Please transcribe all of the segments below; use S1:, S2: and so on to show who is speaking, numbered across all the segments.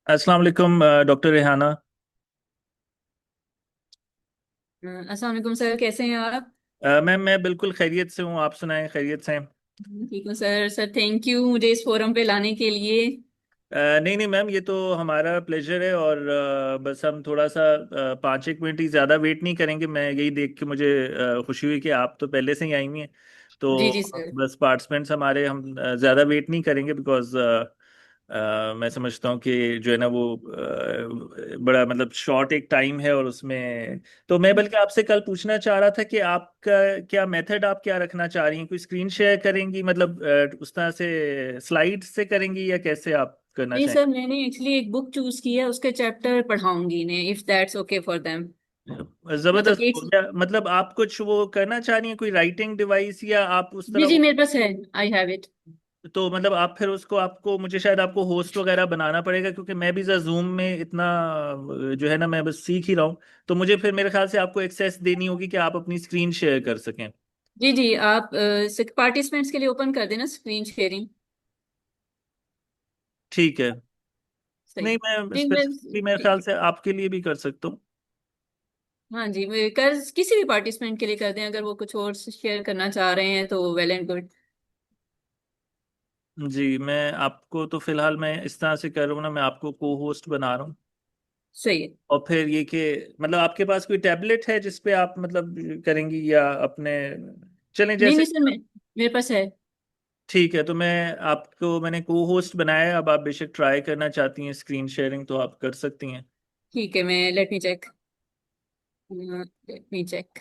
S1: अस्सलाम वालेकुम डॉक्टर रेहाना।
S2: अस्सलाम वालेकुम सर, कैसे हैं आप?
S1: मैं बिल्कुल खैरियत से हूँ। आप सुनाएं, खैरियत से हैं?
S2: ठीक हूँ सर। सर थैंक यू मुझे इस फोरम पे लाने के लिए।
S1: नहीं नहीं मैम, ये तो हमारा प्लेजर है। और बस हम थोड़ा सा 5 एक मिनट ही, ज़्यादा वेट नहीं करेंगे। मैं यही देख के मुझे खुशी हुई कि आप तो पहले से ही आई हुई हैं।
S2: जी
S1: तो
S2: जी सर।
S1: बस पार्टिसिपेंट्स हमारे, हम ज़्यादा वेट नहीं करेंगे बिकॉज मैं समझता हूँ कि जो है ना वो बड़ा मतलब शॉर्ट एक टाइम है और उसमें। तो मैं बल्कि आपसे कल पूछना चाह रहा था कि आपका क्या मेथड, आप क्या रखना चाह रही हैं? कोई स्क्रीन शेयर करेंगी, मतलब उस तरह से स्लाइड से करेंगी, या कैसे आप करना
S2: नहीं
S1: चाहेंगे?
S2: सर, मैंने एक्चुअली एक बुक चूज की है, उसके चैप्टर पढ़ाऊंगी इन्हें, if that's okay for them. मतलब
S1: जबरदस्त
S2: एक।
S1: हो गया। मतलब आप कुछ वो करना चाह रही हैं, कोई राइटिंग डिवाइस या आप उस
S2: जी
S1: तरह
S2: जी,
S1: वो?
S2: मेरे पास है। I have it.
S1: तो मतलब आप फिर उसको, आपको मुझे शायद आपको होस्ट वगैरह बनाना पड़ेगा, क्योंकि मैं भी जरा जूम में इतना जो है ना, मैं बस सीख ही रहा हूँ। तो मुझे फिर मेरे ख्याल से आपको एक्सेस देनी होगी कि आप अपनी स्क्रीन शेयर कर सकें।
S2: जी जी, आप पार्टिसिपेंट्स के लिए ओपन कर देना स्क्रीन शेयरिंग।
S1: ठीक है।
S2: सही।
S1: नहीं, मैं
S2: जी मैं।
S1: स्पेसिफिकली मेरे ख्याल
S2: ठीक।
S1: से आपके लिए भी कर सकता हूँ।
S2: हाँ जी, मैं कर किसी भी पार्टिसिपेंट के लिए कर दें, अगर वो कुछ और शेयर करना चाह रहे हैं तो वेल एंड गुड।
S1: जी, मैं आपको तो फिलहाल मैं इस तरह से कर रहा हूँ ना, मैं आपको को होस्ट बना रहा हूँ।
S2: सही है।
S1: और फिर ये कि मतलब आपके पास कोई टैबलेट है जिस पे आप मतलब करेंगी, या अपने, चलें
S2: नहीं
S1: जैसे।
S2: नहीं सर, मेरे पास है।
S1: ठीक है, तो मैंने को होस्ट बनाया है। अब आप बेशक ट्राई करना चाहती हैं स्क्रीन शेयरिंग तो आप कर सकती हैं।
S2: ठीक है, मैं let me check. Let me check.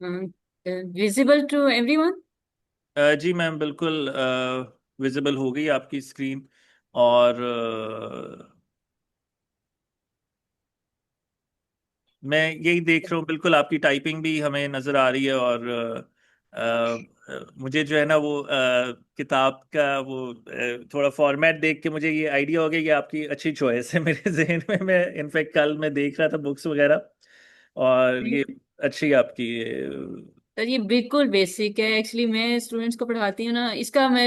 S2: Visible to everyone.
S1: जी मैम, बिल्कुल विजिबल हो गई आपकी स्क्रीन। और मैं यही देख रहा हूँ, बिल्कुल आपकी टाइपिंग भी हमें नज़र आ रही है। और मुझे जो है ना वो किताब का वो थोड़ा फॉर्मेट देख के मुझे ये आइडिया हो गया कि आपकी अच्छी चॉइस है। मेरे जहन में, मैं इनफैक्ट कल मैं देख रहा था बुक्स वगैरह, और ये अच्छी आपकी
S2: सर ये बिल्कुल बेसिक है, एक्चुअली मैं स्टूडेंट्स को पढ़ाती हूँ ना, इसका मैं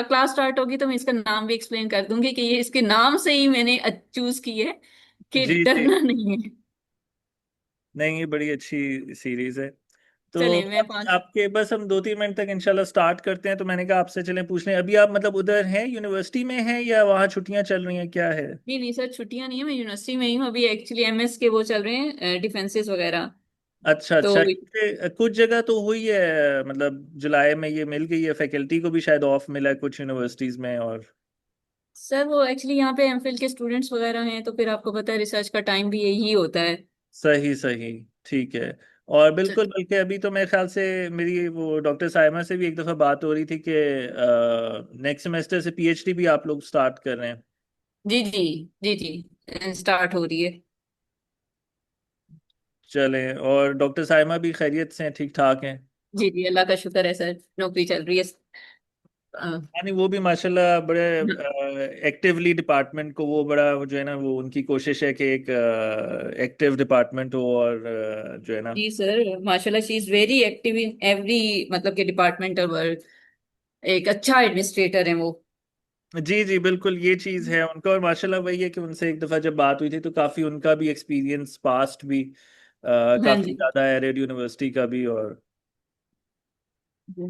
S2: क्लास स्टार्ट होगी तो मैं इसका नाम भी एक्सप्लेन कर दूंगी कि ये इसके नाम से ही मैंने चूज की है कि
S1: जी जी।
S2: डरना नहीं है।
S1: नहीं, ये बड़ी अच्छी सीरीज है। तो
S2: चले मैं 5।
S1: आपके बस हम 2 3 मिनट तक इंशाल्लाह स्टार्ट करते हैं। तो मैंने कहा आपसे चलें पूछ लें, अभी आप मतलब उधर हैं, यूनिवर्सिटी में हैं, या वहाँ छुट्टियां चल रही हैं, क्या है?
S2: नहीं नहीं सर, छुट्टियां नहीं है, मैं यूनिवर्सिटी में ही हूँ अभी। एक्चुअली एमएस के वो चल रहे हैं, डिफेंसेस वगैरह।
S1: अच्छा
S2: तो
S1: अच्छा। कुछ जगह तो हुई है, मतलब जुलाई में ये मिल गई है, फैकल्टी को भी शायद ऑफ मिला है कुछ यूनिवर्सिटीज में। और
S2: सर वो एक्चुअली यहाँ पे एमफिल के स्टूडेंट्स वगैरह हैं, तो फिर आपको पता है रिसर्च का टाइम भी यही होता है।
S1: सही सही। ठीक है। और बिल्कुल, बल्कि अभी तो मेरे ख्याल से मेरी वो डॉक्टर साइमा से भी एक दफ़ा बात हो रही थी कि नेक्स्ट सेमेस्टर से पीएचडी भी आप लोग स्टार्ट कर रहे हैं।
S2: जी जी। जी जी, स्टार्ट हो रही है।
S1: चलें, और डॉक्टर साइमा भी खैरियत से हैं, ठीक ठाक हैं?
S2: जी जी, अल्लाह का शुक्र है सर, नौकरी चल रही है।
S1: यानी वो भी माशाल्लाह बड़े एक्टिवली डिपार्टमेंट को, वो बड़ा वो जो है ना, वो उनकी कोशिश है कि एक एक्टिव डिपार्टमेंट हो। और जो है ना।
S2: जी सर, माशाल्लाह she is very active in every, मतलब के डिपार्टमेंटल वर्क। एक अच्छा एडमिनिस्ट्रेटर है वो।
S1: जी जी, बिल्कुल ये चीज़ है उनका। और माशाल्लाह वही है कि उनसे एक दफ़ा जब बात हुई थी तो काफ़ी उनका भी एक्सपीरियंस पास्ट भी
S2: हाँ
S1: काफ़ी
S2: जी।
S1: ज़्यादा है, रेड यूनिवर्सिटी का भी। और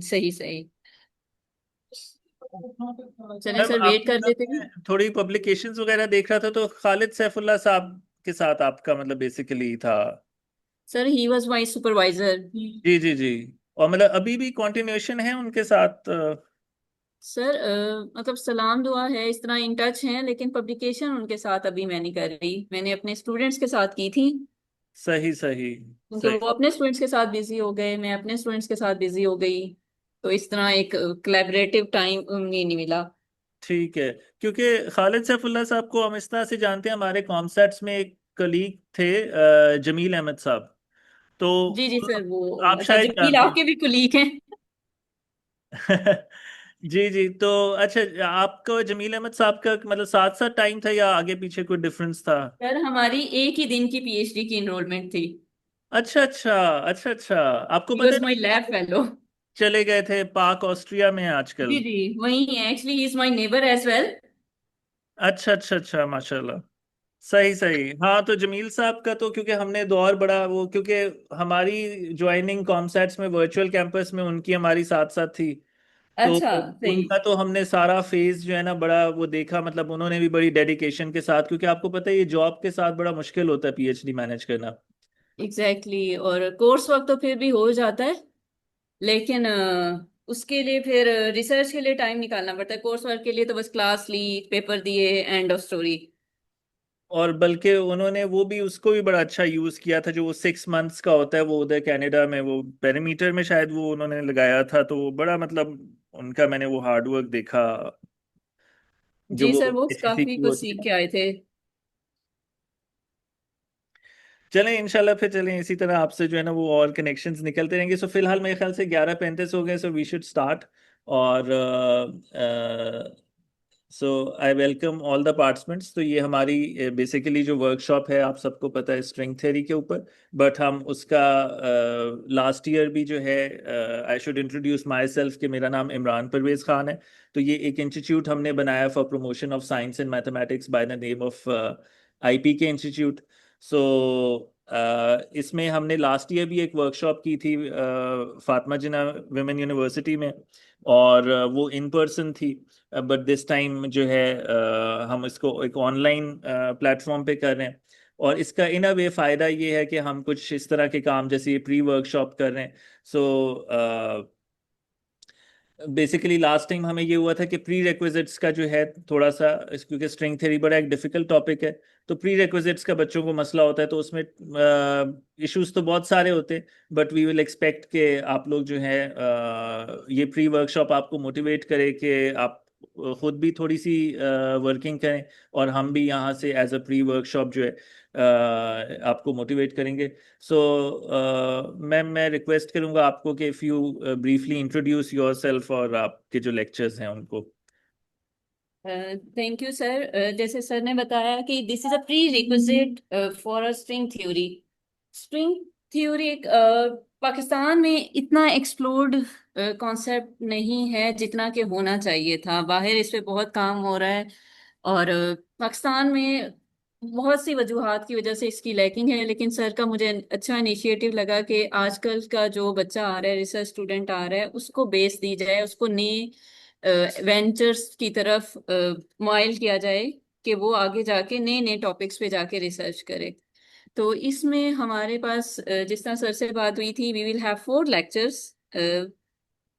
S2: सही सही। चलें
S1: मैम
S2: सर, वेट
S1: आपकी
S2: कर
S1: ना,
S2: लेते हैं।
S1: मैं थोड़ी पब्लिकेशंस वगैरह देख रहा था, तो खालिद सैफुल्लाह साहब के साथ आपका मतलब बेसिकली था?
S2: Sir he was my supervisor.
S1: जी जी जी। और मतलब अभी भी कंटिन्यूएशन है उनके साथ?
S2: सर मतलब सलाम दुआ है, इस तरह इन टच हैं, लेकिन पब्लिकेशन उनके साथ अभी मैं नहीं कर रही, मैंने अपने स्टूडेंट्स के साथ की थी।
S1: सही सही
S2: क्योंकि
S1: सही।
S2: वो अपने स्टूडेंट्स के साथ बिजी हो गए, मैं अपने स्टूडेंट्स के साथ बिजी हो गई। तो इस तरह एक कोलैबोरेटिव टाइम नहीं मिला।
S1: ठीक है। क्योंकि खालिद सैफुल्लाह साहब को हम इस तरह से जानते हैं, हमारे कॉमसेट्स में एक कलीग थे, जमील अहमद साहब। तो
S2: जी जी सर, वो
S1: आप
S2: अच्छा,
S1: शायद
S2: जमील
S1: जानते
S2: आपके भी कुलीग हैं?
S1: हैं। जी जी। तो अच्छा, आपका जमील अहमद साहब का मतलब साथ साथ टाइम था या आगे पीछे कोई डिफरेंस था?
S2: सर हमारी एक ही दिन की पीएचडी की इनरोलमेंट थी।
S1: अच्छा अच्छा। अच्छा अच्छा। आपको
S2: ही
S1: पता
S2: वॉज
S1: है
S2: माई
S1: ना,
S2: लैब फेलो।
S1: चले गए थे पाक ऑस्ट्रिया में
S2: जी
S1: आजकल।
S2: जी, वही है, actually he is my neighbour as well.
S1: अच्छा अच्छा अच्छा, माशाल्लाह। सही सही। हाँ, तो जमील साहब का तो क्योंकि हमने दौर बड़ा वो, क्योंकि हमारी ज्वाइनिंग कॉमसेट्स में वर्चुअल कैंपस में उनकी हमारी साथ साथ थी। तो
S2: अच्छा, सही।
S1: उनका तो हमने सारा फेज जो है ना बड़ा वो देखा, मतलब उन्होंने भी बड़ी डेडिकेशन के साथ, क्योंकि आपको पता है ये जॉब के साथ बड़ा मुश्किल होता है पीएचडी मैनेज करना।
S2: Exactly exactly। और कोर्स वर्क तो फिर भी हो जाता है, लेकिन उसके लिए फिर रिसर्च के लिए टाइम निकालना पड़ता है। कोर्स वर्क के लिए तो बस क्लास ली, पेपर दिए, एंड ऑफ स्टोरी।
S1: और बल्कि उन्होंने वो भी उसको भी बड़ा अच्छा यूज किया था, जो वो 6 मंथ्स का होता है, वो उधर कनाडा में वो पेरीमीटर में शायद वो उन्होंने लगाया था, तो वो बड़ा मतलब उनका मैंने वो हार्डवर्क देखा, जो
S2: जी
S1: वो
S2: सर, वो
S1: एचसीसी
S2: काफी
S1: की
S2: कुछ
S1: होती
S2: सीख
S1: है।
S2: के आए थे।
S1: चलें इंशाल्लाह, फिर चलें इसी तरह आपसे जो है ना वो और कनेक्शंस निकलते रहेंगे। सो फिलहाल मेरे ख्याल से 11:35 हो गए, सो वी शुड स्टार्ट। और so I welcome all the participants. तो ये हमारी बेसिकली जो वर्कशॉप है, आप सबको पता है, स्ट्रिंग थ्योरी के ऊपर। बट हम उसका लास्ट ईयर भी जो है, I should introduce my self कि मेरा नाम इमरान परवेज खान है। तो ये एक इंस्टीट्यूट हमने बनाया for promotion of science and mathematics by the name of IP के इंस्टीट्यूट। सो इसमें हमने लास्ट ईयर भी एक वर्कशॉप की थी फातिमा जिन्ना वुमेन यूनिवर्सिटी में, और वो इन पर्सन थी। बट दिस टाइम जो है हम इसको एक ऑनलाइन प्लेटफॉर्म पे कर रहे हैं। और इसका इन अ वे फायदा ये है कि हम कुछ इस तरह के काम जैसे प्री वर्कशॉप कर रहे हैं। सो बेसिकली लास्ट टाइम हमें ये हुआ था कि प्री रिक्विजिट्स का जो है थोड़ा सा क्योंकि स्ट्रिंग थ्योरी बड़ा एक डिफिकल्ट टॉपिक है, तो प्री रिक्विजिट्स का बच्चों को मसला होता है, तो उसमें इश्यूज तो बहुत सारे होते हैं। बट वी विल एक्सपेक्ट कि आप लोग जो है ये प्री वर्कशॉप आपको मोटिवेट करे कि आप खुद भी थोड़ी सी वर्किंग करें, और हम भी यहाँ से एज अ प्री वर्कशॉप जो है आपको मोटिवेट करेंगे। सो मैम, मैं रिक्वेस्ट करूंगा आपको कि if you briefly introduce yourself और आपके जो लेक्चर्स हैं उनको।
S2: Thank you sir. जैसे सर ने बताया कि this is a pre requisite for a string theory. String theory एक पाकिस्तान में इतना एक्सप्लोर्ड कॉन्सेप्ट नहीं है जितना कि होना चाहिए था। बाहर इस पे बहुत काम हो रहा है, और पाकिस्तान में बहुत सी वजूहात की वजह से इसकी लैकिंग है। लेकिन सर का मुझे अच्छा इनिशिएटिव लगा कि आजकल का जो बच्चा आ रहा है, रिसर्च स्टूडेंट आ रहा है, उसको बेस दी जाए, उसको नए वेंचर्स की तरफ माइल किया जाए कि वो आगे जाके नए नए टॉपिक्स पे जाके रिसर्च करे। तो इसमें हमारे पास जिस तरह सर से बात हुई थी, we will have 4 lectures.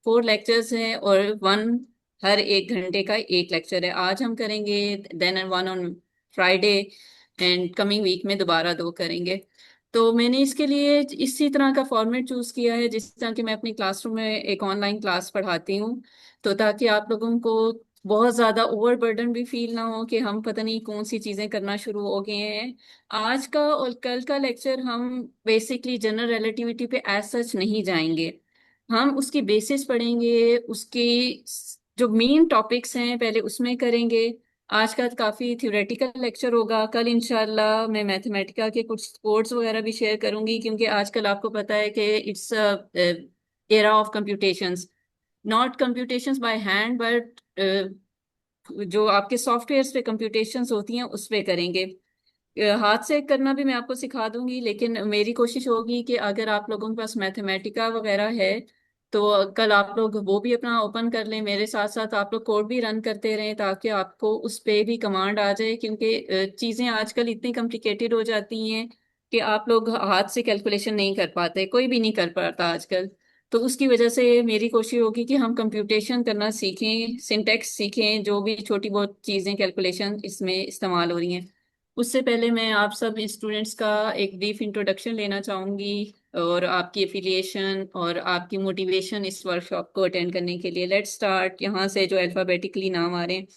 S2: 4 lectures हैं, और वन हर 1 घंटे का एक लेक्चर है। आज हम करेंगे, then one on Friday, and coming week में दोबारा 2 करेंगे। तो मैंने इसके लिए इसी तरह का फॉर्मेट चूज किया है, जिस तरह कि मैं अपनी क्लासरूम में एक ऑनलाइन क्लास पढ़ाती हूँ। तो ताकि आप लोगों को बहुत ज्यादा ओवरबर्डन भी फील ना हो कि हम पता नहीं कौन सी चीजें करना शुरू हो गए हैं। आज का और कल का लेक्चर हम बेसिकली जनरल रिलेटिविटी पे एज सच नहीं जाएंगे। हम उसकी बेसिस पढ़ेंगे, उसकी जो मेन टॉपिक्स हैं पहले उसमें करेंगे। आज का काफी थ्योरेटिकल लेक्चर होगा। कल इंशाल्लाह मैं मैथमेटिका के कुछ कोड्स वगैरह भी शेयर करूंगी, क्योंकि आजकल आपको पता है कि it's era of computations. Not computations by hand, but जो आपके सॉफ्टवेयर पे कंप्यूटेशंस होती हैं उस पे करेंगे। हाथ से करना भी मैं आपको सिखा दूंगी, लेकिन मेरी कोशिश होगी कि अगर आप लोगों के पास मैथमेटिका वगैरह है तो कल आप लोग वो भी अपना ओपन कर लें, मेरे साथ साथ आप लोग कोड भी रन करते रहें, ताकि आपको उस पे भी कमांड आ जाए। क्योंकि चीज़ें आजकल इतनी कॉम्प्लिकेटेड हो जाती हैं कि आप लोग हाथ से कैलकुलेशन नहीं कर पाते, कोई भी नहीं कर पाता आजकल। तो उसकी वजह से मेरी कोशिश होगी कि हम कंप्यूटेशन करना सीखें, सिंटेक्स सीखें, जो भी छोटी बहुत चीज़ें कैलकुलेशन इसमें इस्तेमाल हो रही हैं। उससे पहले मैं आप सब स्टूडेंट्स का एक ब्रीफ इंट्रोडक्शन लेना चाहूँगी। और आपकी एफिलिएशन और आपकी मोटिवेशन इस वर्कशॉप को अटेंड करने के लिए। लेट्स स्टार्ट यहाँ से जो अल्फाबेटिकली नाम आ रहे हैं।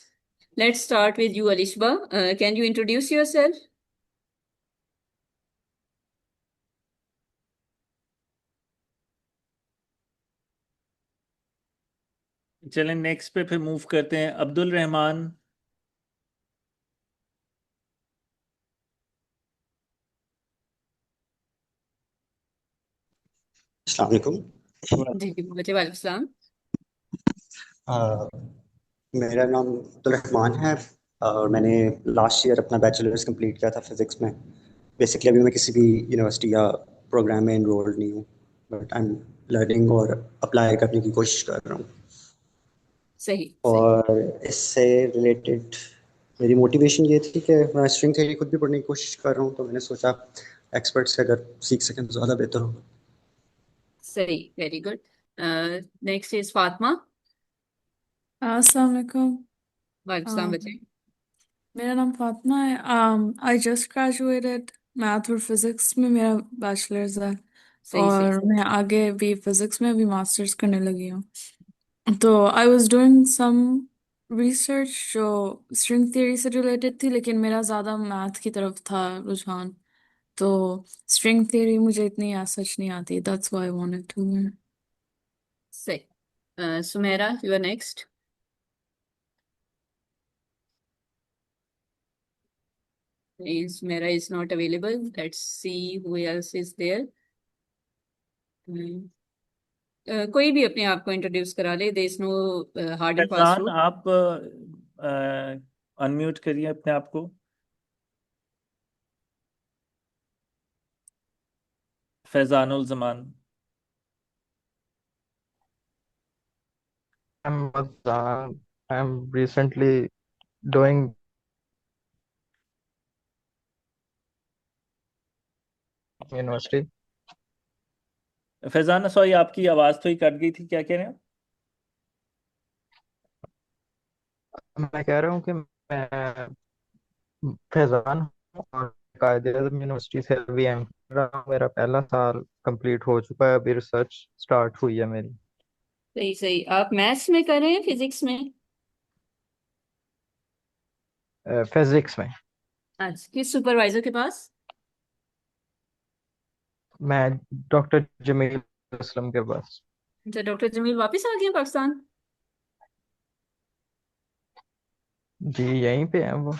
S2: Let's start with you Alishba. Can you introduce yourself?
S1: चलें नेक्स्ट पे फिर मूव करते हैं, अब्दुल रहमान।
S3: अस्सलाम वालेकुम।
S2: जी बच्चे, वालेकुम सलाम।
S3: अ, मेरा नाम अब्दुल रहमान है और मैंने लास्ट ईयर अपना बैचलर्स कंप्लीट किया था फिज़िक्स में। बेसिकली अभी मैं किसी भी यूनिवर्सिटी या प्रोग्राम में इनरोल्ड नहीं हूँ, बट आई एम लर्निंग और अप्लाई करने की कोशिश कर रहा हूँ।
S2: सही सही।
S3: और इससे रिलेटेड मेरी मोटिवेशन ये थी कि मैं स्ट्रिंग थ्योरी खुद भी पढ़ने की कोशिश कर रहा हूँ, तो मैंने सोचा एक्सपर्ट से अगर सीख सकें तो ज़्यादा बेहतर होगा।
S2: सही, very good. Next is Fatima.
S4: अस्सलाम वालेकुम।
S2: वालेकुम सलाम
S4: um,
S2: बच्चे।
S4: मेरा नाम फातिमा है। आई जस्ट ग्रेजुएटेड मैथ और फिजिक्स में, मेरा बैचलर्स है।
S2: सही सही।
S4: और मैं आगे भी फिजिक्स में भी मास्टर्स करने लगी हूँ। तो I was doing some research जो स्ट्रिंग थ्योरी से रिलेटेड थी, लेकिन मेरा ज़्यादा मैथ की तरफ था रुझान। तो स्ट्रिंग थ्योरी मुझे इतनी सच नहीं आती, that's why I wanted to learn.
S2: सही। Sumaira, you are next. Sumaira is not available. Let's see who else is there. कोई भी अपने आप को इंट्रोड्यूस करा ले, there is no hard and fast
S1: Faizan,
S2: rule.
S1: आप अनम्यूट करिए अपने आप को। Faizanul Zaman.
S5: I'm recently doing university.
S1: Faizan sorry, आपकी आवाज थोड़ी कट गई थी, क्या कह रहे हैं?
S5: मैं कह रहा हूँ कि मैं फैजान हूँ और कायदे आज़म यूनिवर्सिटी से अभी एम कर रहा हूँ। मेरा पहला साल कंप्लीट हो चुका है, अभी रिसर्च स्टार्ट हुई है मेरी।
S2: सही सही। आप मैथ्स में कर रहे हैं, फिजिक्स में?
S5: फिजिक्स में।
S2: आज किस सुपरवाइजर के पास?
S5: मैं डॉक्टर जमील असलम के पास।
S2: अच्छा, डॉक्टर जमील वापस आ गए हैं पाकिस्तान?
S5: जी यहीं पे है वो।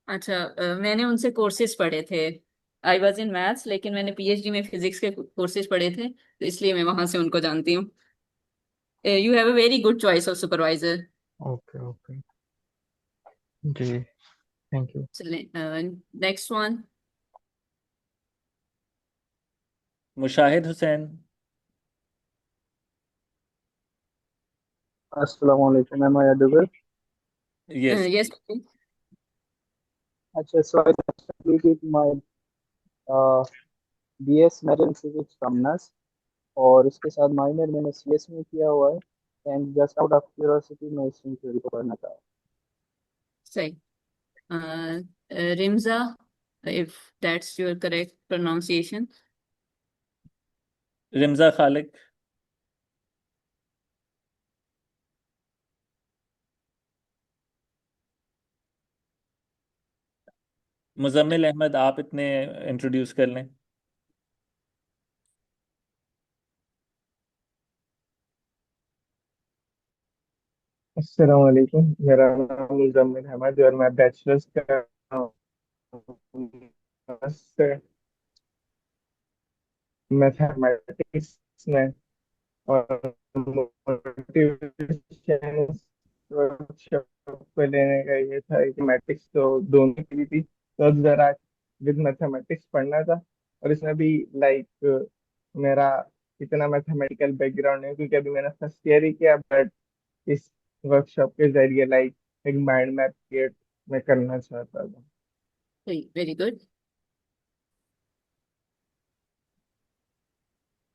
S2: अच्छा, मैंने उनसे कोर्सेज पढ़े थे। आई वॉज इन मैथ्स, लेकिन मैंने पीएचडी में फिजिक्स के कोर्सेज पढ़े थे, तो इसलिए मैं वहां से उनको जानती हूँ। You have a very good choice of supervisor.
S5: Okay okay. जी थैंक यू।
S2: चलें, नेक्स्ट वन।
S1: मुशाहिद हुसैन।
S6: अस्सलाम वालेकुम, am I audible?
S1: Yes.
S2: Yes.
S6: अच्छा, so I just completed my uh, BS Math in Physics from NAS और इसके साथ minor मैंने CS में किया हुआ है and just out of curiosity मैं स्ट्रिंग थ्योरी को पढ़ना चाह रहा
S2: सही। Rimja, if that's your correct pronunciation.
S1: Rimja खालिक। मुजम्मिल अहमद, आप इतने इंट्रोड्यूस कर लें।
S6: अस्सलाम वालेकुम, मेरा नाम मुजम्मिल अहमद है और मैं बैचलर्स कर रहा हूँ मैथमेटिक्स में। और मोटिवेशन वर्कशॉप पे लेने का ये था कि मैथमेटिक्स तो दोनों की थी, तो जरा विद मैथमेटिक्स पढ़ना था। और इसमें भी लाइक मेरा इतना मैथमेटिकल बैकग्राउंड है क्योंकि अभी मैंने फर्स्ट ईयर ही किया, बट इस वर्कशॉप के जरिए लाइक एक माइंड मैप क्रिएट मैं करना चाहता था।
S2: सही, वेरी गुड।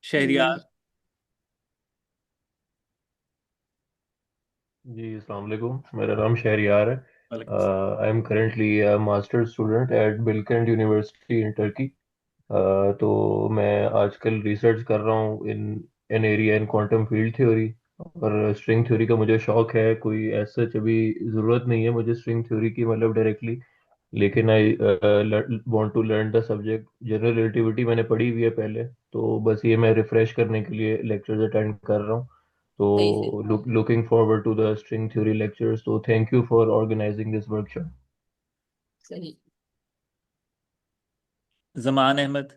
S1: शहरियार।
S7: जी अस्सलाम वालेकुम, मेरा नाम शहरियार है।
S1: वालेकुम सलाम।
S7: I am currently a master student at Bilkent university in Turkey. तो मैं आजकल रिसर्च कर रहा हूँ in an area in quantum field theory. और स्ट्रिंग थ्योरी का मुझे शौक है, कोई ऐसा अभी ज़रूरत नहीं है मुझे स्ट्रिंग थ्योरी की, मतलब डायरेक्टली। लेकिन I want to learn the subject. General relativity मैंने पढ़ी हुई है पहले, तो बस ये मैं रिफ्रेश करने के लिए लेक्चर्स अटेंड कर रहा हूँ।
S2: सही सही
S7: तो looking forward to the string theory lectures. तो thank you for organising this workshop.
S2: सही।
S1: जमान अहमद।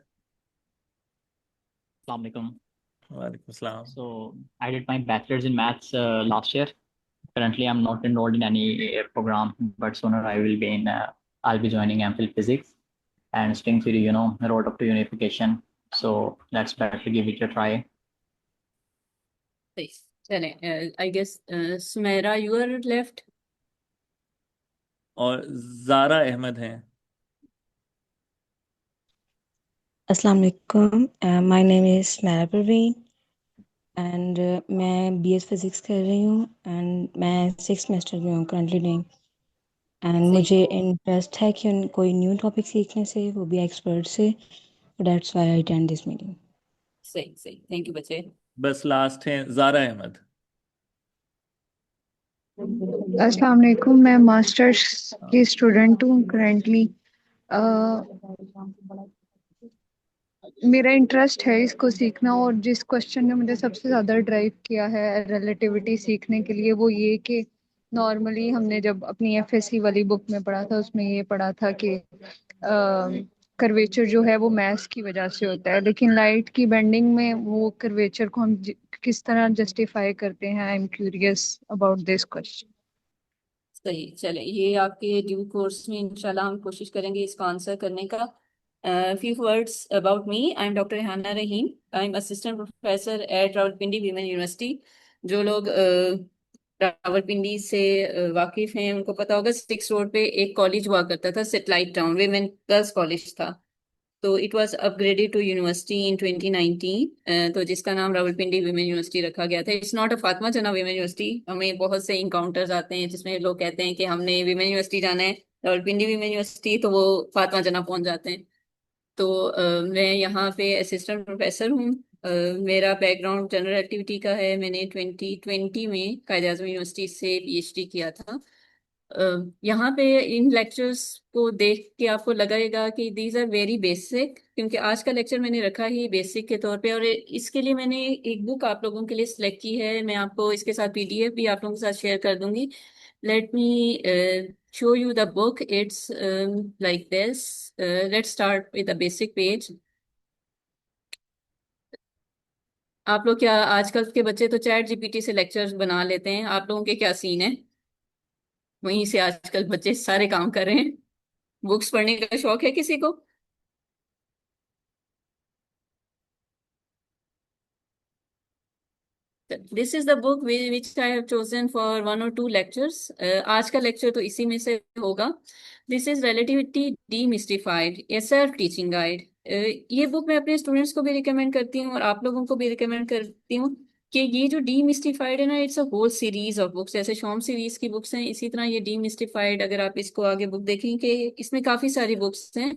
S8: Assalamualaikum.
S1: वालेकुम सलाम।
S8: So I did my bachelor's in maths last year. Currently, I'm not enrolled in any program, but sooner I will be in. I'll be joining MPhil Physics and string theory. Road up to unification. So let's better give it a try.
S2: सही। चले, I guess Sumaira you are left.
S1: और जारा अहमद हैं।
S9: अस्सलाम वालेकुम। My name is Sumaira Parveen and मैं BS physics कर रही हूँ एंड मैं 6th सेमेस्टर में हूँ करंटली डूइंग। एंड
S2: सही
S9: मुझे इंटरेस्ट है कि कोई न्यू टॉपिक सीखने से, वो भी एक्सपर्ट से। That's why I attend this meeting.
S2: सही सही। थैंक यू बच्चे।
S1: बस लास्ट हैं जारा अहमद।
S10: अस्सलाम वालेकुम। मैं मास्टर्स की स्टूडेंट हूँ करेंटली। मेरा इंटरेस्ट है इसको सीखना, और जिस क्वेश्चन ने मुझे सबसे ज़्यादा ड्राइव किया है रिलेटिविटी सीखने के लिए, वो ये कि नॉर्मली हमने जब अपनी एफएससी वाली बुक में पढ़ा था, उसमें ये पढ़ा था कि कर्वेचर जो है वो मैथ्स की वजह से होता है, लेकिन लाइट की बेंडिंग में वो कर्वेचर को हम किस तरह जस्टिफाई करते हैं। I am curious about this question.
S2: सही। चले, ये आपके ड्यू कोर्स में इंशाल्लाह हम कोशिश करेंगे इसको आंसर करने का। few words about me. I'm Dr. Hana Rahim. I'm assistant professor at Rawalpindi women university. जो लोग रावलपिंडी से वाकिफ हैं उनको पता होगा, 6 रोड पे एक कॉलेज हुआ करता था, Satellite Town women girls college था। तो it was upgraded to university in 2019, तो जिसका नाम रावलपिंडी विमेन यूनिवर्सिटी रखा गया था। इट्स नॉट अ फातिमा जना विमेन यूनिवर्सिटी। हमें बहुत से इनकाउंटर्स आते हैं जिसमें लोग कहते हैं कि हमने विमेन यूनिवर्सिटी जाना है, रावलपिंडी विमेन यूनिवर्सिटी, तो वो फातिमा जना पहुंच जाते हैं। तो मैं यहाँ पे असिस्टेंट प्रोफेसर हूँ। मेरा बैकग्राउंड जनरल एक्टिविटी का है। मैंने 2020 में कायद आज़म यूनिवर्सिटी से पीएचडी किया था। यहाँ पे इन लेक्चर्स को देख के आपको लगेगा कि दीज आर वेरी बेसिक, क्योंकि आज का लेक्चर मैंने रखा ही बेसिक के तौर पे, और इसके लिए मैंने एक बुक आप लोगों के लिए सिलेक्ट की है। मैं आपको इसके साथ पीडीएफ भी आप लोगों के साथ शेयर कर दूंगी। Let me show you the book. It's like this. Let's start with the basic page. आप लोग क्या, आजकल के बच्चे तो चैट जीपीटी से लेक्चर्स बना लेते हैं, आप लोगों के क्या सीन है? वहीं से आजकल बच्चे सारे काम कर रहे हैं। बुक्स पढ़ने का शौक है किसी को? This is the book which I have chosen for 1 or 2 lectures. आज का लेक्चर तो इसी में से होगा। This is relativity डीमिस्टिफाइड, A self teaching guide. ये बुक मैं अपने स्टूडेंट्स को भी रिकमेंड करती हूँ और आप लोगों को भी रिकमेंड करती हूँ कि ये जो डीमिस्टिफाइड है ना, it's a whole series of books. जैसे शॉम सीरीज की बुक्स हैं, इसी तरह ये डीमिस्टिफाइड, अगर आप इसको आगे बुक देखेंगे, इसमें काफी सारी बुक्स हैं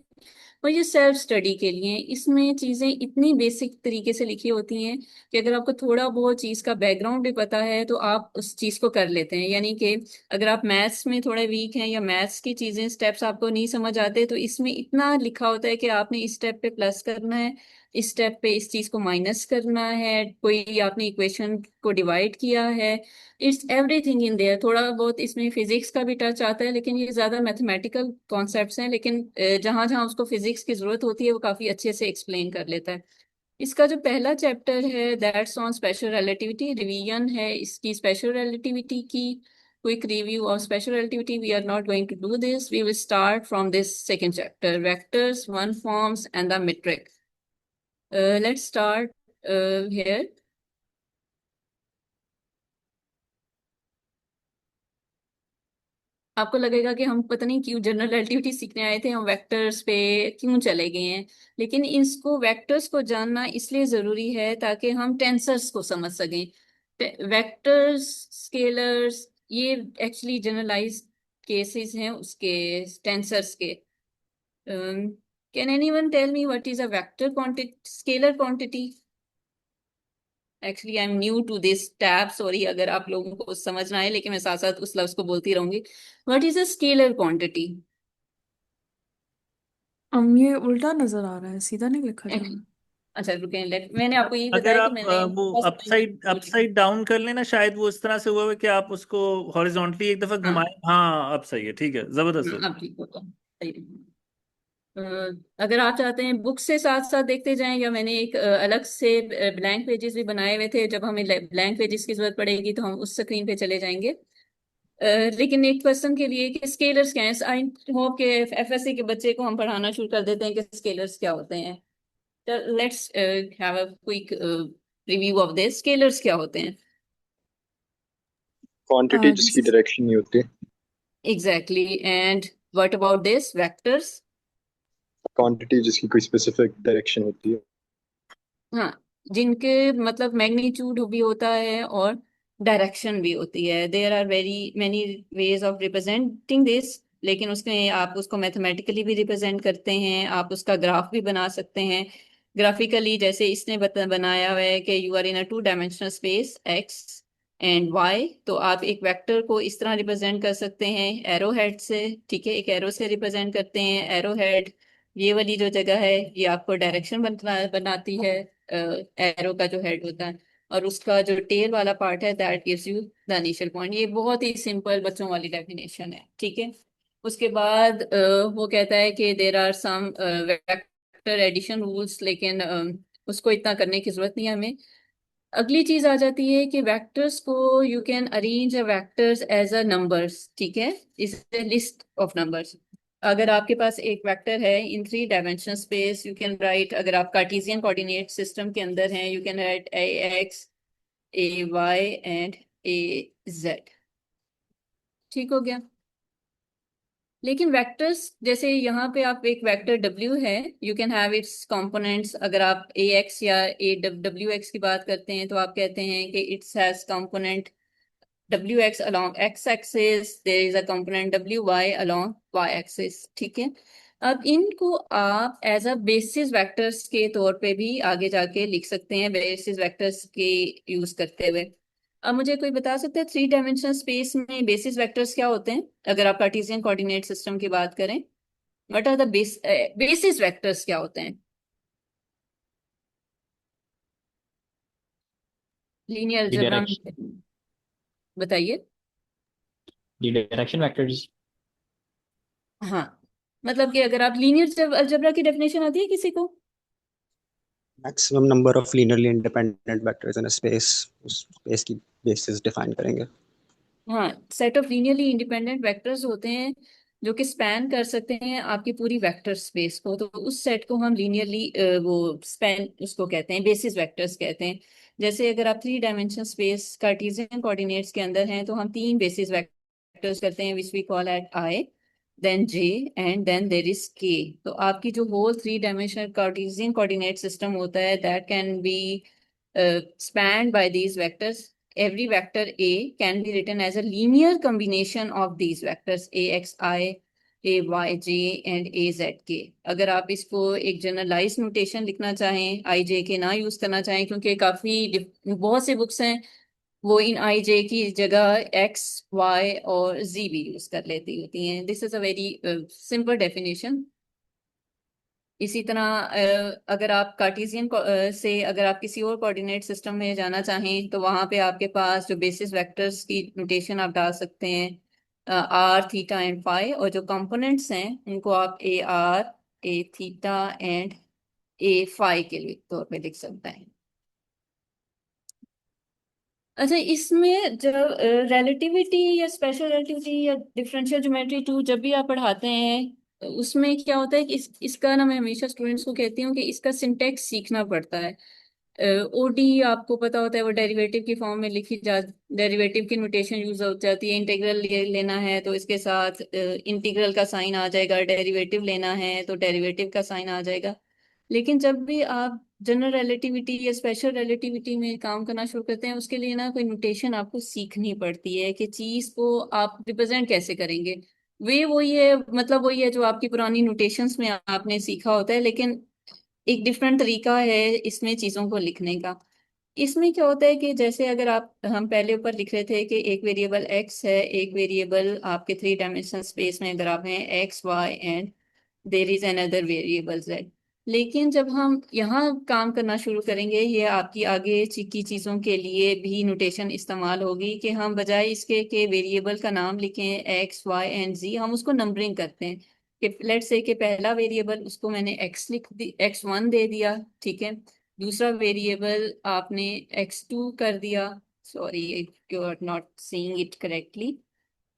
S2: और ये सेल्फ स्टडी के लिए। इसमें चीजें इतनी बेसिक तरीके से लिखी होती हैं कि अगर आपको थोड़ा बहुत चीज का बैकग्राउंड भी पता है तो आप उस चीज को कर लेते हैं। यानी कि अगर आप मैथ्स में थोड़े वीक हैं या मैथ्स की चीजें स्टेप्स आपको नहीं समझ आते, तो इसमें इतना लिखा होता है कि आपने इस स्टेप पे प्लस करना है, इस स्टेप पे इस चीज को माइनस करना है, कोई आपने इक्वेशन को डिवाइड किया है। It's everything in their. थोड़ा बहुत इसमें फिजिक्स का भी टच आता है, लेकिन ये ज्यादा मैथमेटिकल कॉन्सेप्ट्स हैं, लेकिन जहां जहां उसको फिजिक्स की जरूरत होती है वो काफी अच्छे से एक्सप्लेन कर लेता है। इसका जो पहला चैप्टर है that's on special relativity, revision है इसकी स्पेशल रिलेटिविटी की। Quick review of special relativity, we are not going to do this, we will start from this second chapter, vectors, one forms and the metric. Let's start here. आपको लगेगा कि हम पता नहीं क्यों जनरल रिलेटिविटी सीखने आए थे, हम वेक्टर्स पे क्यों चले गए हैं। लेकिन इसको वेक्टर्स को जानना इसलिए जरूरी है ताकि हम टेंसर्स को समझ सकें। वेक्टर्स, स्केलर्स, ये एक्चुअली जनरलाइज्ड केसेस हैं उसके, टेंसर्स के। Can anyone tell me what is a vector quantity, scalar quantity? Actually, I'm new to this tab. Sorry अगर आप लोगों को समझ ना आए, लेकिन मैं साथ साथ उस लफ्ज को बोलती रहूंगी. What is a scalar quantity?
S4: ये उल्टा नजर आ रहा है, सीधा नहीं लिखा जा रहा.
S2: अच्छा रुकें, मैंने आपको यही
S1: अगर
S2: बताया कि
S1: आप
S2: मैंने
S1: वो अपसाइड डाउन कर लेना, शायद वो इस तरह से हुआ है कि आप उसको हॉरिजॉन्टली एक दफा
S2: हाँ
S1: घुमाएं. हाँ, अब सही है, ठीक है, जबरदस्त हो.
S2: अब ठीक होता है. सही है. अ, अगर आप चाहते हैं बुक से साथ साथ देखते जाएं, या मैंने एक अलग से ब्लैंक पेजेस भी बनाए हुए थे, जब हमें ब्लैंक पेजेस की जरूरत पड़ेगी तो हम उस स्क्रीन पे चले जाएंगे. लेकिन एक क्वेश्चन के लिए कि स्केलर्स क्या हैं, आई होप के एफएससी के बच्चे को हम पढ़ाना शुरू कर देते हैं कि स्केलर्स क्या होते हैं. Let's have a quick review of this. Scalars क्या होते हैं?
S11: क्वांटिटी
S4: दिस
S11: जिसकी
S4: इज
S11: डायरेक्शन नहीं होती.
S2: Exactly. And what about this vectors?
S11: Quantity जिसकी कोई स्पेसिफिक डायरेक्शन होती है.
S2: हाँ, जिनके मतलब मैग्नीट्यूड भी होता है और डायरेक्शन भी होती है. There are very many ways of representing this, लेकिन उसमें आप उसको मैथमेटिकली भी रिप्रेजेंट करते हैं, आप उसका ग्राफ भी बना सकते हैं ग्राफिकली, जैसे इसने बनाया हुआ है कि you are in a 2 dimensional space X and Y. तो आप एक वेक्टर को इस तरह रिप्रेजेंट कर सकते हैं एरो हेड से. ठीक है, एक एरो से रिप्रेजेंट करते हैं. एरो हेड ये वाली जो जगह है, ये आपको डायरेक्शन बनाती है एरो का जो हेड होता है, और उसका जो टेल वाला पार्ट है that gives you the initial point. ये बहुत ही सिंपल बच्चों वाली डेफिनेशन है. ठीक है. उसके बाद वो कहता है कि there are some vector addition rules, लेकिन उसको इतना करने की जरूरत नहीं है हमें. अगली चीज आ जाती है कि वेक्टर्स को you can arrange a vectors as a numbers. ठीक है, is a list of numbers. अगर आपके पास एक वेक्टर है in 3 dimensional space, you can write, अगर आप कार्टेशियन कोऑर्डिनेट सिस्टम के अंदर हैं, you can write A X, A Y and A Z. ठीक हो गया. लेकिन वेक्टर्स जैसे यहाँ पे आप एक वेक्टर W है, you can have it's components. अगर आप ए एक्स या ए डब्ल्यू एक्स की बात करते हैं तो आप कहते हैं कि it's has component wx along x axis, there is a component wy along y axis. ठीक है. अब इनको आप एज अ बेसिस वेक्टर्स के तौर पे भी आगे जाके लिख सकते हैं, बेसिस वेक्टर्स के यूज करते हुए. अब मुझे कोई बता सकता है 3 डायमेंशनल स्पेस में बेसिस वेक्टर्स क्या होते हैं? अगर आप कार्टेशियन कोऑर्डिनेट सिस्टम की बात करें, what are the basis vectors क्या होते हैं? लीनियर
S8: The
S2: अलजेब्रा
S8: direction,
S2: में बताइए.
S8: the direction vectors.
S2: हाँ, मतलब कि अगर आप लीनियर अलजेब्रा की डेफिनेशन आती है किसी को?
S3: Maximum number of linearly independent vectors in a space, उस स्पेस की बेसिस डिफाइन करेंगे.
S2: हाँ, set of linearly independent vectors होते हैं जो कि स्पैन कर सकते हैं आपकी पूरी वेक्टर स्पेस को. तो उस सेट को हम लीनियरली वो स्पैन उसको कहते हैं, बेसिस वेक्टर्स कहते हैं. जैसे अगर आप 3 डायमेंशनल स्पेस कार्टेशियन कोऑर्डिनेट्स के अंदर हैं तो हम 3 बेसिस वेक्टर्स करते हैं, which we call at I, then J and then there is K. तो आपकी जो whole 3 dimensional Cartesian coordinate system होता है that can be spanned by these vectors. Every vector A can be written as a linear combination of these vectors AXI, AYJ and AZK. अगर आप इसको एक generalise notation लिखना चाहें, IJ ना use करना चाहें, क्योंकि काफी बहुत से बुक्स हैं वो इन IJ की जगह X, Y और Z भी यूज कर लेती होती हैं. This is a very simple definition. इसी तरह अगर आप कार्टेशियन से अगर आप किसी और कोऑर्डिनेट सिस्टम में जाना चाहें तो वहां पे आपके पास जो बेसिस वेक्टर्स की नोटेशन आप डाल सकते हैं आर, थीटा एंड फाई, और जो कंपोनेंट्स हैं उनको आप A R, A theta and A phi के लिए तौर पे लिख सकते हैं. अच्छा, इसमें जब रिलेटिविटी या स्पेशल रिलेटिविटी या डिफरेंशियल ज्योमेट्री 2 जब भी आप पढ़ाते हैं तो उसमें क्या होता है कि इसका ना मैं हमेशा स्टूडेंट्स को कहती हूँ कि इसका सिंटेक्स सीखना पड़ता है. ओडी आपको पता होता है वो डेरिवेटिव की फॉर्म में लिखी जा, डेरिवेटिव की नोटेशन यूज हो जाती है. इंटीग्रल लेना है तो इसके साथ इंटीग्रल का साइन आ जाएगा, डेरिवेटिव लेना है तो डेरिवेटिव का साइन आ जाएगा. लेकिन जब भी आप जनरल रिलेटिविटी या स्पेशल रिलेटिविटी में काम करना शुरू करते हैं उसके लिए ना कोई नोटेशन आपको सीखनी पड़ती है कि चीज को आप रिप्रेजेंट कैसे करेंगे. वे वही है, मतलब वही है जो आपकी पुरानी नोटेशंस में आपने सीखा होता है, लेकिन एक डिफरेंट तरीका है इसमें चीजों को लिखने का। इसमें क्या होता है कि जैसे अगर आप, हम पहले ऊपर लिख रहे थे कि एक वेरिएबल एक्स है, एक वेरिएबल आपके 3 डायमेंशनल स्पेस में अगर आप हैं X Y and there is another variable Z. लेकिन जब हम यहाँ काम करना शुरू करेंगे, ये आपकी आगे की चीजों के लिए भी नोटेशन इस्तेमाल होगी कि हम बजाय इसके कि वेरिएबल का नाम लिखें एक्स वाई एंड जी, हम उसको नंबरिंग करते हैं कि लेट्स से कि पहला वेरिएबल उसको मैंने एक्स लिख दी, x1 दे दिया, ठीक है। दूसरा वेरिएबल आपने x2 कर दिया, sorry you are not seeing it correctly,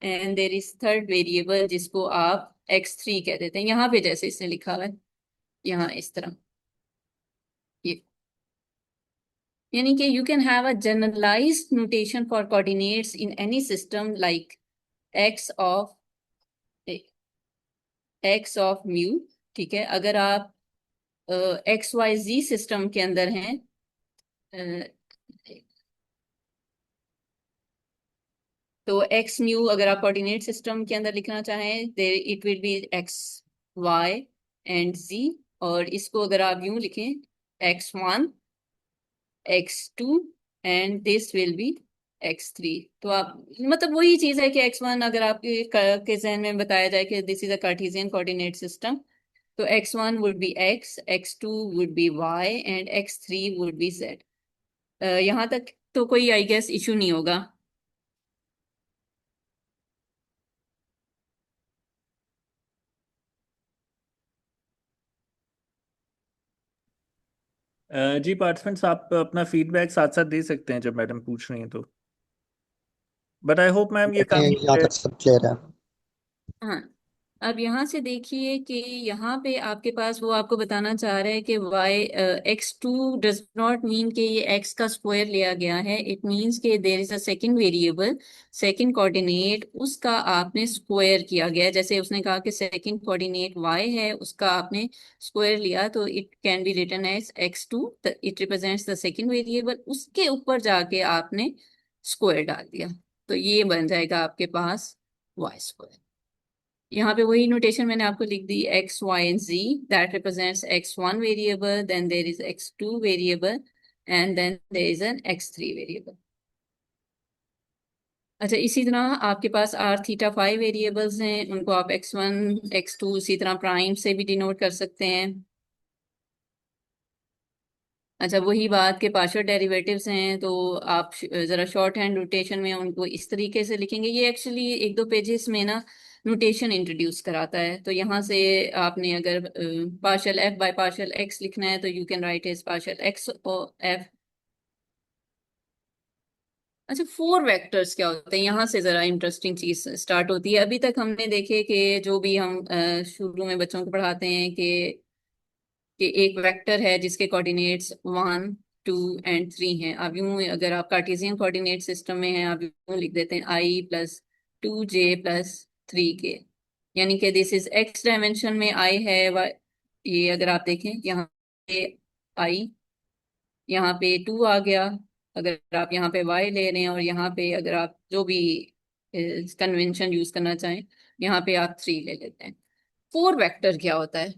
S2: and there is third variable जिसको आप x3 कह देते हैं, यहाँ पे जैसे इसने लिखा हुआ है, यहाँ इस तरह। ये यानी कि you can have a generalised notation for coordinates in any system like x of mu, ठीक है। अगर आप एक्स वाई जी सिस्टम के अंदर हैं, अ, तो एक्स म्यू अगर आप कोऑर्डिनेट सिस्टम के अंदर लिखना चाहें, there it will be x Y and z, और इसको अगर आप यूं लिखें x1 x2 and this will be x3, तो आप, मतलब वही चीज है कि x1 अगर आपके के जहन में बताया जाए कि this is a Cartesian coordinate system, तो x1 would be x, x2 would be y and x3 would be z। यहाँ तक तो कोई आई गेस इशू नहीं होगा।
S1: जी पार्टिसिपेंट्स, आप अपना फीडबैक साथ साथ दे सकते हैं जब मैडम पूछ रही हैं तो। बट आई होप मैम ये
S3: मैंने
S1: काफी
S3: यहाँ तक सब क्लियर है।
S2: हाँ, अब यहाँ से देखिए कि यहाँ पे आपके पास वो आपको बताना चाह रहे हैं कि Y x2 does not mean कि ये x का स्क्वायर लिया गया है, इट मीन्स कि there is a second variable, second coordinate उसका आपने स्क्वायर किया गया है। जैसे उसने कहा कि सेकंड कोऑर्डिनेट y है, उसका आपने स्क्वायर लिया, तो it can be written as x2, it represents the second variable, उसके ऊपर जाके आपने स्क्वायर डाल दिया, तो ये बन जाएगा आपके पास वाई स्क्वायर। यहाँ पे वही नोटेशन मैंने आपको लिख दी, x Y and z, that represents x1 variable, then there is x2 variable and then there is an x3 variable. अच्छा, इसी तरह आपके पास आर थीटा फाइव वेरिएबल्स हैं, उनको आप x1 x2 इसी तरह प्राइम से भी डिनोट कर सकते हैं। अच्छा, वही बात के पार्शियल डेरिवेटिव्स हैं, तो आप जरा शॉर्ट हैंड नोटेशन में उनको इस तरीके से लिखेंगे। ये एक्चुअली एक दो पेजेस में ना नोटेशन इंट्रोड्यूस कराता है, तो यहाँ से आपने अगर partial F by partial X लिखना है तो you can write as partial X और एफ। अच्छा, फोर वेक्टर्स क्या होते हैं, यहाँ से जरा इंटरेस्टिंग चीज स्टार्ट होती है। अभी तक हमने देखे कि जो भी हम शुरू में बच्चों को पढ़ाते हैं कि एक वेक्टर है जिसके कोऑर्डिनेट्स 1 2 एंड 3 हैं। अब यूं अगर आप कार्टेशियन कोऑर्डिनेट सिस्टम में हैं, आप यूं लिख देते हैं i + 2j + 3k, यानी कि दिस इज एक्स डायमेंशन में i है। ये अगर आप देखें यहाँ पे i, यहाँ पे 2 आ गया, अगर आप यहाँ पे y ले रहे हैं, और यहाँ पे अगर आप जो भी कन्वेंशन यूज करना चाहें, यहाँ पे आप 3 ले लेते हैं। फोर वेक्टर क्या होता है,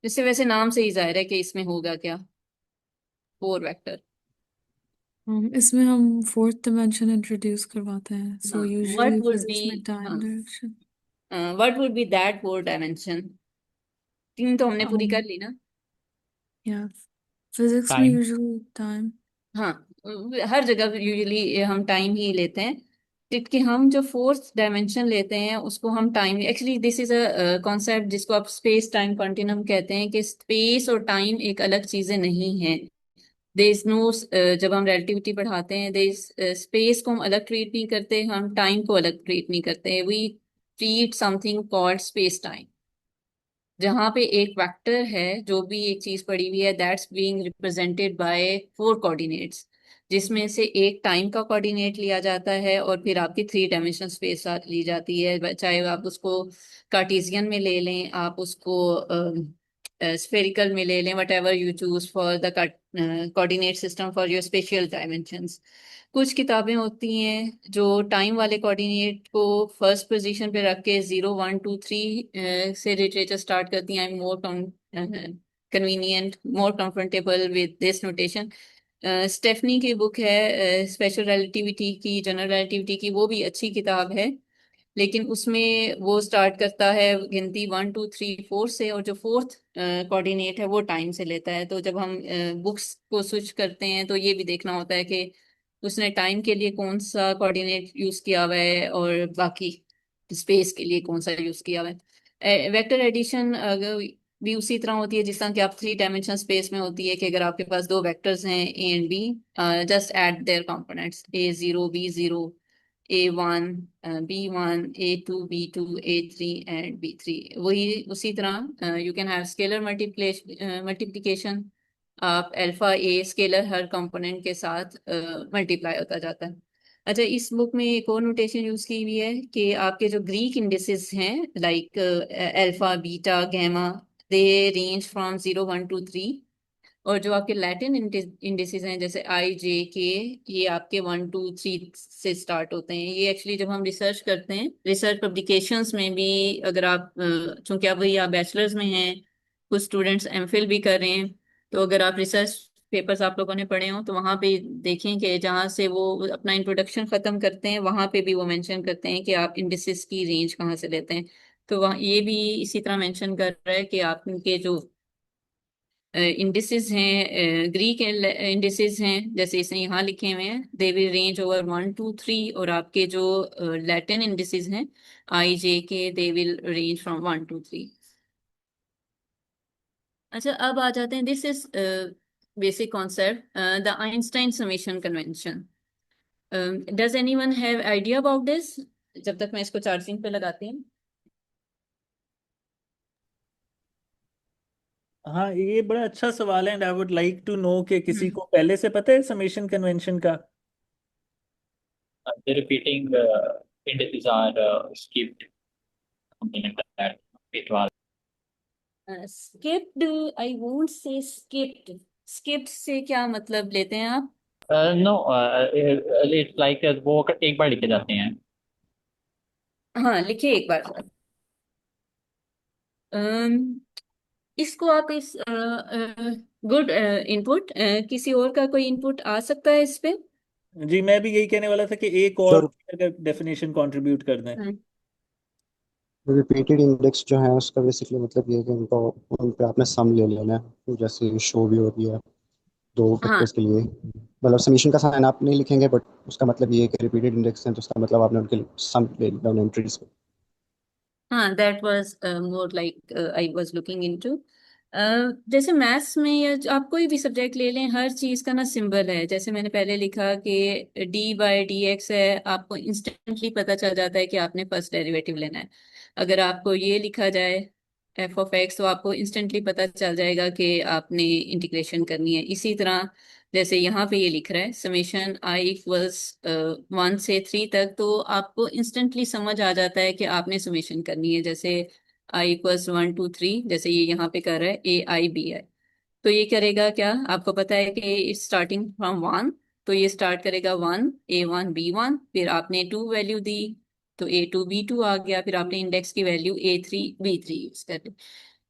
S2: जिससे वैसे नाम से ही जाहिर है कि इसमें होगा क्या, फोर वेक्टर।
S4: इसमें हम फोर्थ डिमेंशन इंट्रोड्यूस करवाते हैं, सो
S2: हाँ,
S4: usually
S2: what would be,
S4: physics में टाइम
S2: हाँ,
S4: direction.
S2: What would be that four dimension. तीन तो हमने पूरी कर ली ना।
S4: या फिजिक्स में
S8: टाइम।
S4: Usually time.
S2: हाँ, हर जगह यूजुअली हम टाइम ही लेते हैं, क्योंकि हम जो फोर्थ डायमेंशन लेते हैं उसको हम time, actually this is a concept जिसको आप स्पेस टाइम कंटिन्यूम कहते हैं, कि स्पेस और टाइम एक अलग चीजें नहीं हैं। देर इज नो, जब हम रिलेटिविटी पढ़ाते हैं, देर इज स्पेस को हम अलग ट्रीट नहीं करते, हम टाइम को अलग ट्रीट नहीं करते, we treat something called space time. जहां पे एक वेक्टर है, जो भी एक चीज पड़ी हुई है, that's being represented by four coordinates, जिसमें से एक टाइम का कोऑर्डिनेट लिया जाता है और फिर आपकी 3 डायमेंशनल स्पेस ली जाती है, चाहे आप उसको कार्टेशियन में ले लें, आप उसको spherical में ले लें, whatever you choose for the coordinate system for your spatial dimensions. कुछ किताबें होती हैं जो टाइम वाले कोऑर्डिनेट को फर्स्ट पोजीशन पे रख के 0 1 2 3 से लिटरेचर स्टार्ट करती हैं. I am more convenient, more comfortable with this notation. Stephani की बुक है स्पेशल रिलेटिविटी की, जनरल रिलेटिविटी की, वो भी अच्छी किताब है, लेकिन उसमें वो स्टार्ट करता है गिनती 1 2 3 4 से, और जो फोर्थ कोऑर्डिनेट है वो टाइम से लेता है. तो जब हम बुक्स को स्विच करते हैं तो ये भी देखना होता है कि उसने टाइम के लिए कौन सा कोऑर्डिनेट यूज किया हुआ है और बाकी स्पेस के लिए कौन सा यूज किया हुआ है. वेक्टर एडिशन भी उसी तरह होती है जिस तरह कि आप 3 डायमेंशन स्पेस में होती है, कि अगर आपके पास दो वेक्टर्स हैं A and B, just add their components A0 B0, A1 B1, A2 B2, A3 and B3. वही उसी तरह you can have scalar multiplication. आप अल्फा ए स्केलर हर कंपोनेंट के साथ मल्टीप्लाई होता जाता है. अच्छा, इस बुक में एक और नोटेशन यूज की हुई है कि आपके जो ग्रीक इंडिसेस हैं like alpha beta gamma, they range from 0 1 2 3, और जो आपके लैटिन इंडिसेस हैं जैसे I J K, ये आपके 1 2 3 से स्टार्ट होते हैं. ये एक्चुअली जब हम रिसर्च करते हैं, रिसर्च पब्लिकेशंस में भी, अगर आप चूंकि आप वही आप बैचलर्स में हैं, कुछ स्टूडेंट्स एमफिल भी कर रहे हैं, तो अगर आप रिसर्च पेपर्स आप लोगों ने पढ़े हो तो वहाँ पे देखें कि जहाँ से वो अपना इंट्रोडक्शन खत्म करते हैं वहाँ पे भी वो मेंशन करते हैं कि आप इंडिसेस की रेंज कहाँ से लेते हैं. तो वहाँ ये भी इसी तरह मेंशन कर रहा है कि आपके जो इंडिसेस हैं, ग्रीक इंडिसेस हैं, जैसे इसने यहाँ लिखे हुए हैं, दे विल रेंज ओवर 1 2 3, और आपके जो लैटिन इंडिसेस हैं I J K, they will range from 1 2 3. अच्छा, अब आ जाते हैं, this is basic concept, the Einstein summation convention. Does anyone have idea about this? जब तक मैं इसको चार्जिंग पे लगाती हूँ.
S1: हाँ, ये बड़ा अच्छा सवाल है and I would like to know कि किसी को पहले से पता है समेशन कन्वेंशन का.
S8: The repeating indices are skipped, something like that. It was
S2: skipped, I won't say skipped. Skipped से क्या मतलब लेते हैं आप?
S8: no, it's like वो एक बार लिखे जाते हैं.
S2: हाँ, लिखिए एक बार. इसको आप इस गुड इनपुट, किसी और का कोई इनपुट आ सकता है इस पे?
S1: जी, मैं भी यही कहने वाला था कि एक और अगर डेफिनेशन कंट्रीब्यूट कर दें.
S3: रिपीटेड इंडेक्स जो है उसका बेसिकली मतलब ये है कि उनको उन पे आपने सम ले लेना है, जैसे शो भी होती है दो
S2: हाँ
S3: वेक्टर्स के लिए. मतलब समीशन का साइन आप नहीं लिखेंगे, बट उसका मतलब ये है कि रिपीटेड इंडेक्स हैं तो उसका मतलब आपने उनके सम ले लेना उन एंट्रीज पे.
S2: हाँ, that was more like I was looking into. जैसे मैथ्स में या आप कोई भी सब्जेक्ट ले लें, हर चीज का ना सिंबल है. जैसे मैंने पहले लिखा कि D/dx है, आपको इंस्टेंटली पता चल जाता है कि आपने फर्स्ट डेरिवेटिव लेना है. अगर आपको ये लिखा जाए f(x), तो आपको इंस्टेंटली पता चल जाएगा कि आपने इंटीग्रेशन करनी है. इसी तरह जैसे यहाँ पे ये लिख रहा है समेशन I = 1 से 3 तक, तो आपको इंस्टेंटली समझ आ जाता है कि आपने समेशन करनी है. जैसे I = 1 2 3, जैसे ये यहाँ पे कर रहा है AIBI, तो ये करेगा क्या, आपको पता है कि इट्स स्टार्टिंग फ्रॉम 1, तो ये स्टार्ट करेगा 1 A1 B1, फिर आपने 2 वैल्यू दी तो A2 B2 आ गया, फिर आपने इंडेक्स की वैल्यू A3 B3 यूज कर ली.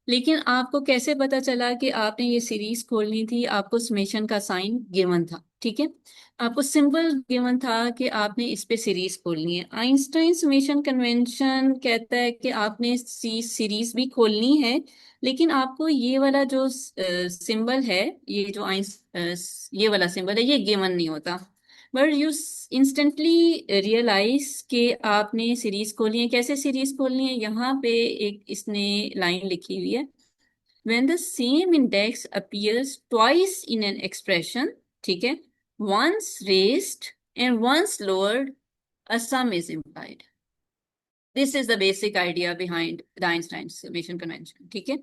S2: लेकिन आपको कैसे पता चला कि आपने ये सीरीज खोलनी थी? आपको समेशन का साइन गिवन था, ठीक है, आपको सिंबल गिवन था कि आपने इस पे सीरीज खोलनी है. आइंस्टाइन समेशन कन्वेंशन कहता है कि आपने सीरीज भी खोलनी है, लेकिन आपको ये वाला जो सिंबल है, ये जो ये वाला सिंबल है, ये गिवन नहीं होता. बट यू इंस्टेंटली रियलाइज कि आपने सीरीज खोलनी है. कैसे सीरीज खोलनी है? यहाँ पे एक इसने लाइन लिखी हुई है, when the same index appears twice in an expression, ठीक है, once raised and once lowered, a sum is implied. This is the basic idea behind the Einstein summation convention. ठीक है,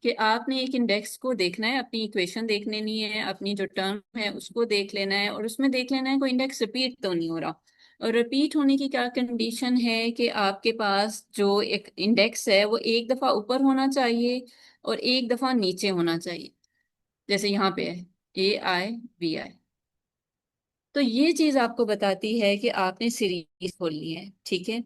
S2: कि आपने एक इंडेक्स को देखना है, अपनी इक्वेशन देख लेनी है, अपनी जो टर्म है उसको देख लेना है, और उसमें देख लेना है कोई इंडेक्स रिपीट तो नहीं हो रहा. और रिपीट होने की क्या कंडीशन है कि आपके पास जो एक इंडेक्स है वो एक दफा ऊपर होना चाहिए और एक दफा नीचे होना चाहिए, जैसे यहाँ पे है AIBI। तो ये चीज आपको बताती है कि आपने सीरीज खोलनी है, ठीक है।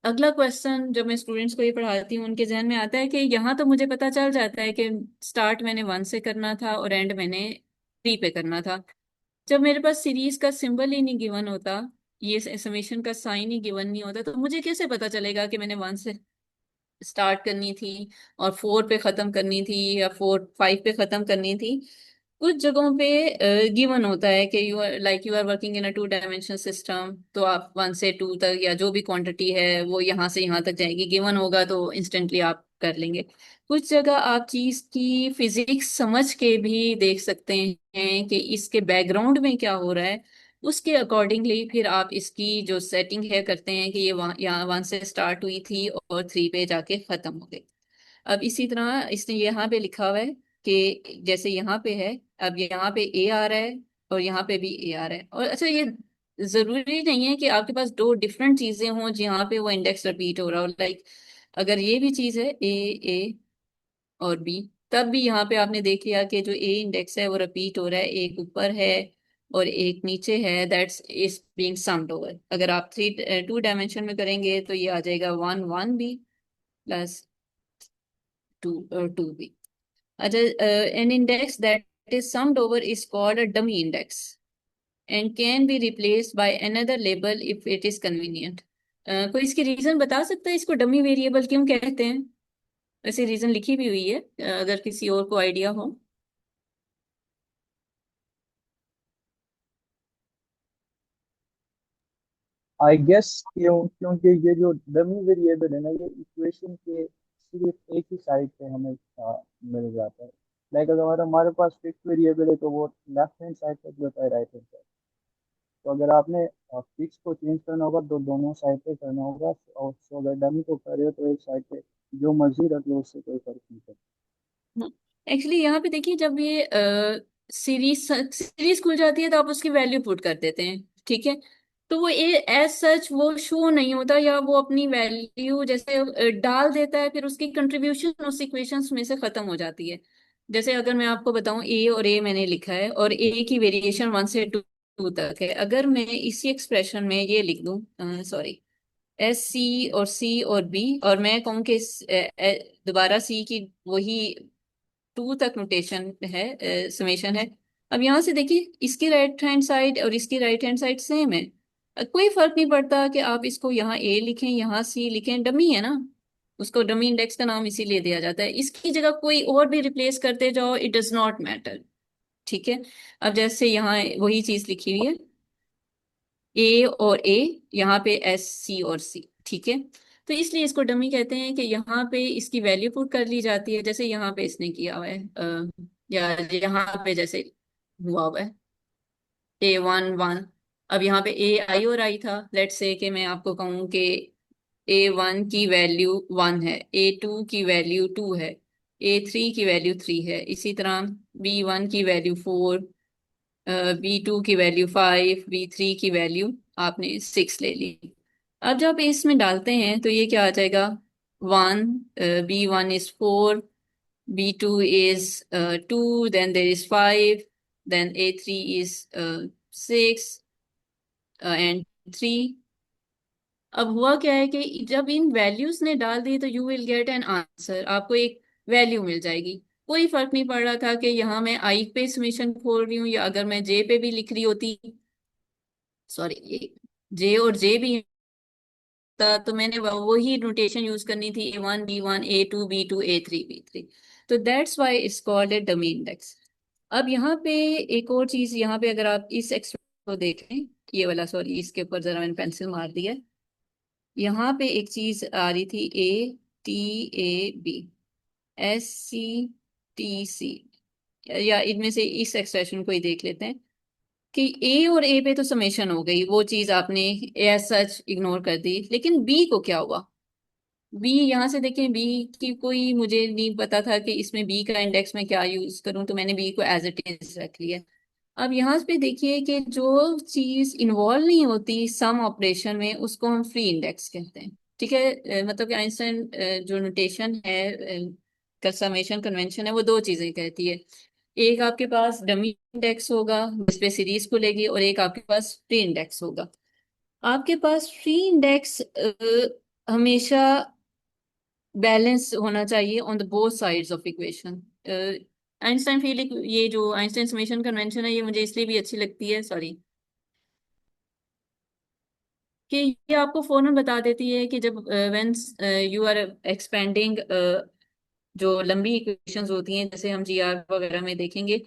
S2: अगला क्वेश्चन जब मैं स्टूडेंट्स को ये पढ़ाती हूँ उनके जहन में आता है कि यहाँ तो मुझे पता चल जाता है कि स्टार्ट मैंने 1 से करना था और एंड मैंने 3 पे करना था। जब मेरे पास सीरीज का सिंबल ही नहीं गिवन होता, ये समेशन का साइन ही गिवन नहीं होता, तो मुझे कैसे पता चलेगा कि मैंने 1 से स्टार्ट करनी थी और 4 पे खत्म करनी थी या 5 पे खत्म करनी थी। कुछ जगहों पे गिवन होता है कि you are working in a 2 dimensional system, तो आप 1 से 2 तक या जो भी क्वांटिटी है वो यहाँ से यहाँ तक जाएगी, गिवन होगा तो इंस्टेंटली आप कर लेंगे। कुछ जगह आप चीज की फिजिक्स समझ के भी देख सकते हैं कि इसके बैकग्राउंड में क्या हो रहा है, उसके अकॉर्डिंगली फिर आप इसकी जो सेटिंग है करते हैं कि ये यहाँ 1 से स्टार्ट हुई थी और 3 पे जाके खत्म हो गई। अब इसी तरह इसने यहाँ पे लिखा हुआ है कि जैसे यहाँ पे है, अब यहाँ पे ए आ रहा है और यहाँ पे भी ए आ रहा है। और अच्छा, ये जरूरी नहीं है कि आपके पास दो डिफरेंट चीजें हों जहाँ पे वो इंडेक्स रिपीट हो रहा हो। लाइक अगर ये भी चीज है ए और बी, तब भी यहाँ पे आपने देख लिया कि जो ए इंडेक्स है वो रिपीट हो रहा है, एक ऊपर है और एक नीचे है, that's is being summed over. अगर आप 2 डायमेंशन में करेंगे तो ये आ जाएगा 1 1 B प्लस 2 2 B। अच्छा, an index that is summed over is called a dummy index and can be replaced by another label if it is convenient। कोई इसकी रीजन बता सकता है इसको डमी वेरिएबल क्यों कहते हैं? वैसे रीजन लिखी भी हुई है, अगर किसी और को आइडिया हो।
S6: आई गेस क्योंकि ये जो डमी वेरिएबल है ना, ये इक्वेशन के सिर्फ एक ही साइड पे हमें मिल जाता है। लाइक अगर हमारे पास फिक्स वेरिएबल है तो वो लेफ्ट हैंड साइड पे भी होता है, राइट हैंड साइड। तो अगर आपने फिक्स को चेंज करना होगा तो दोनों साइड पे करना होगा, और so अगर डमी को कर रहे हो तो एक साइड पे जो मर्जी रख लो, उससे कोई फर्क नहीं पड़ता।
S2: एक्चुअली यहाँ पे देखिए, जब ये सीरीज खुल जाती है तो आप उसकी वैल्यू पुट कर देते हैं, ठीक है। तो वो एज सच वो शो नहीं होता, या वो अपनी वैल्यू जैसे डाल देता है, फिर उसकी कंट्रीब्यूशन उस इक्वेशंस में से खत्म हो जाती है। जैसे अगर मैं आपको बताऊं ए और ए मैंने लिखा है और ए की वेरिएशन 1 से 2 तक है, अगर मैं इसी एक्सप्रेशन में ये लिख दूं, सॉरी, S C और B, और मैं कहूँ कि दोबारा सी की वही 2 तक नोटेशन है, समेशन है। अब यहाँ से देखिए, इसकी राइट हैंड साइड और इसकी राइट हैंड साइड सेम है। कोई फर्क नहीं पड़ता कि आप इसको यहाँ ए लिखें यहाँ सी लिखें, डमी है ना, उसको डमी इंडेक्स का नाम इसीलिए दिया जाता है। इसकी जगह कोई और भी रिप्लेस करते जाओ, इट डज नॉट मैटर, ठीक है। अब जैसे यहाँ वही चीज लिखी हुई है, ए और ए, यहाँ पे SC और C, ठीक है। तो इसलिए इसको डमी कहते हैं कि यहाँ पे इसकी वैल्यू पुट कर ली जाती है, जैसे यहाँ पे इसने किया हुआ है, या यहाँ पे जैसे हुआ हुआ है A 1 1। अब यहाँ पे A I और I था, लेट्स से कि मैं आपको कहूँ कि A 1 की वैल्यू 1 है, A 2 की वैल्यू 2 है, A 3 की वैल्यू 3 है, इसी तरह B 1 की वैल्यू 4, B 2 की वैल्यू 5, B 3 की वैल्यू आपने 6 ले ली। अब जब इसमें डालते हैं तो ये क्या आ जाएगा, 1, B 1 is 4, B 2 is 2, then there is 5, then A 3 is 6 and 3। अब हुआ क्या है कि जब इन वैल्यूज ने डाल दी तो you will get an answer, आपको एक वैल्यू मिल जाएगी। कोई फर्क नहीं पड़ रहा था कि यहाँ मैं आई पे समेशन खोल रही हूँ या अगर मैं जे पे भी लिख रही होती, सॉरी, ये जे और जे भी था तो मैंने वही नोटेशन यूज करनी थी, A 1 B 1 A 2 B 2 A 3 B 3। तो that's why it's called a dummy index. अब यहाँ पे एक और चीज, यहाँ पे अगर आप इस एक्सप्रेशन को देखें, ये वाला, सॉरी, इसके ऊपर जरा मैंने पेंसिल मार दिया है। यहाँ पे एक चीज आ रही थी ATAB SCTC, या इनमें से इस एक्सप्रेशन को ही देख लेते हैं कि ए और ए पे तो समेशन हो गई, वो चीज आपने एज सच इग्नोर कर दी, लेकिन बी को क्या हुआ? बी, यहाँ से देखें, बी की कोई मुझे नहीं पता था कि इसमें बी का इंडेक्स में क्या यूज करूं, तो मैंने बी को एज इट इज रख लिया। अब यहाँ पे देखिए कि जो चीज इन्वॉल्व नहीं होती सम ऑपरेशन में उसको हम फ्री इंडेक्स कहते हैं। ठीक है, मतलब कि आइंस्टाइन जो नोटेशन है का समेशन कन्वेंशन है वो दो चीजें कहती है। एक आपके पास डमी इंडेक्स होगा जिसपे सीरीज खुलेगी, और एक आपके पास फ्री इंडेक्स होगा। आपके पास फ्री इंडेक्स हमेशा बैलेंस होना चाहिए on the both sides of equation. Einstein field, ये जो आइंस्टाइन समेशन कन्वेंशन है ये मुझे इसलिए भी अच्छी लगती है, सॉरी, कि ये आपको फौरन बता देती है कि जब व्हेन यू आर एक्सपेंडिंग जो लंबी इक्वेशंस होती हैं जैसे हम जीआर वगैरह में देखेंगे,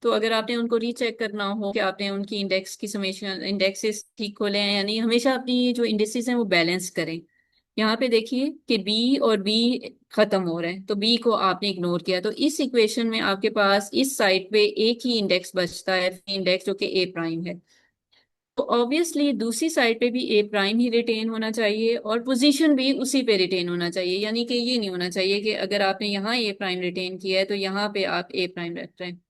S2: तो अगर आपने उनको रीचेक करना हो कि आपने उनकी इंडेक्स की समेशन इंडेक्सेस ठीक खोले हैं, यानी हमेशा अपनी जो इंडेक्सेस हैं वो बैलेंस करें। यहाँ पे देखिए कि बी और बी खत्म हो रहे हैं, तो बी को आपने इग्नोर किया, तो इस इक्वेशन में आपके पास इस साइड पे एक ही इंडेक्स बचता है, इंडेक्स जो कि ए प्राइम है। तो ऑब्वियसली दूसरी साइड पे भी ए प्राइम ही रिटेन होना चाहिए और पोजीशन भी उसी पे रिटेन होना चाहिए, यानी कि ये नहीं होना चाहिए कि अगर आपने यहाँ ए प्राइम रिटेन किया है तो यहाँ पे आप ए प्राइम रख रहे हैं,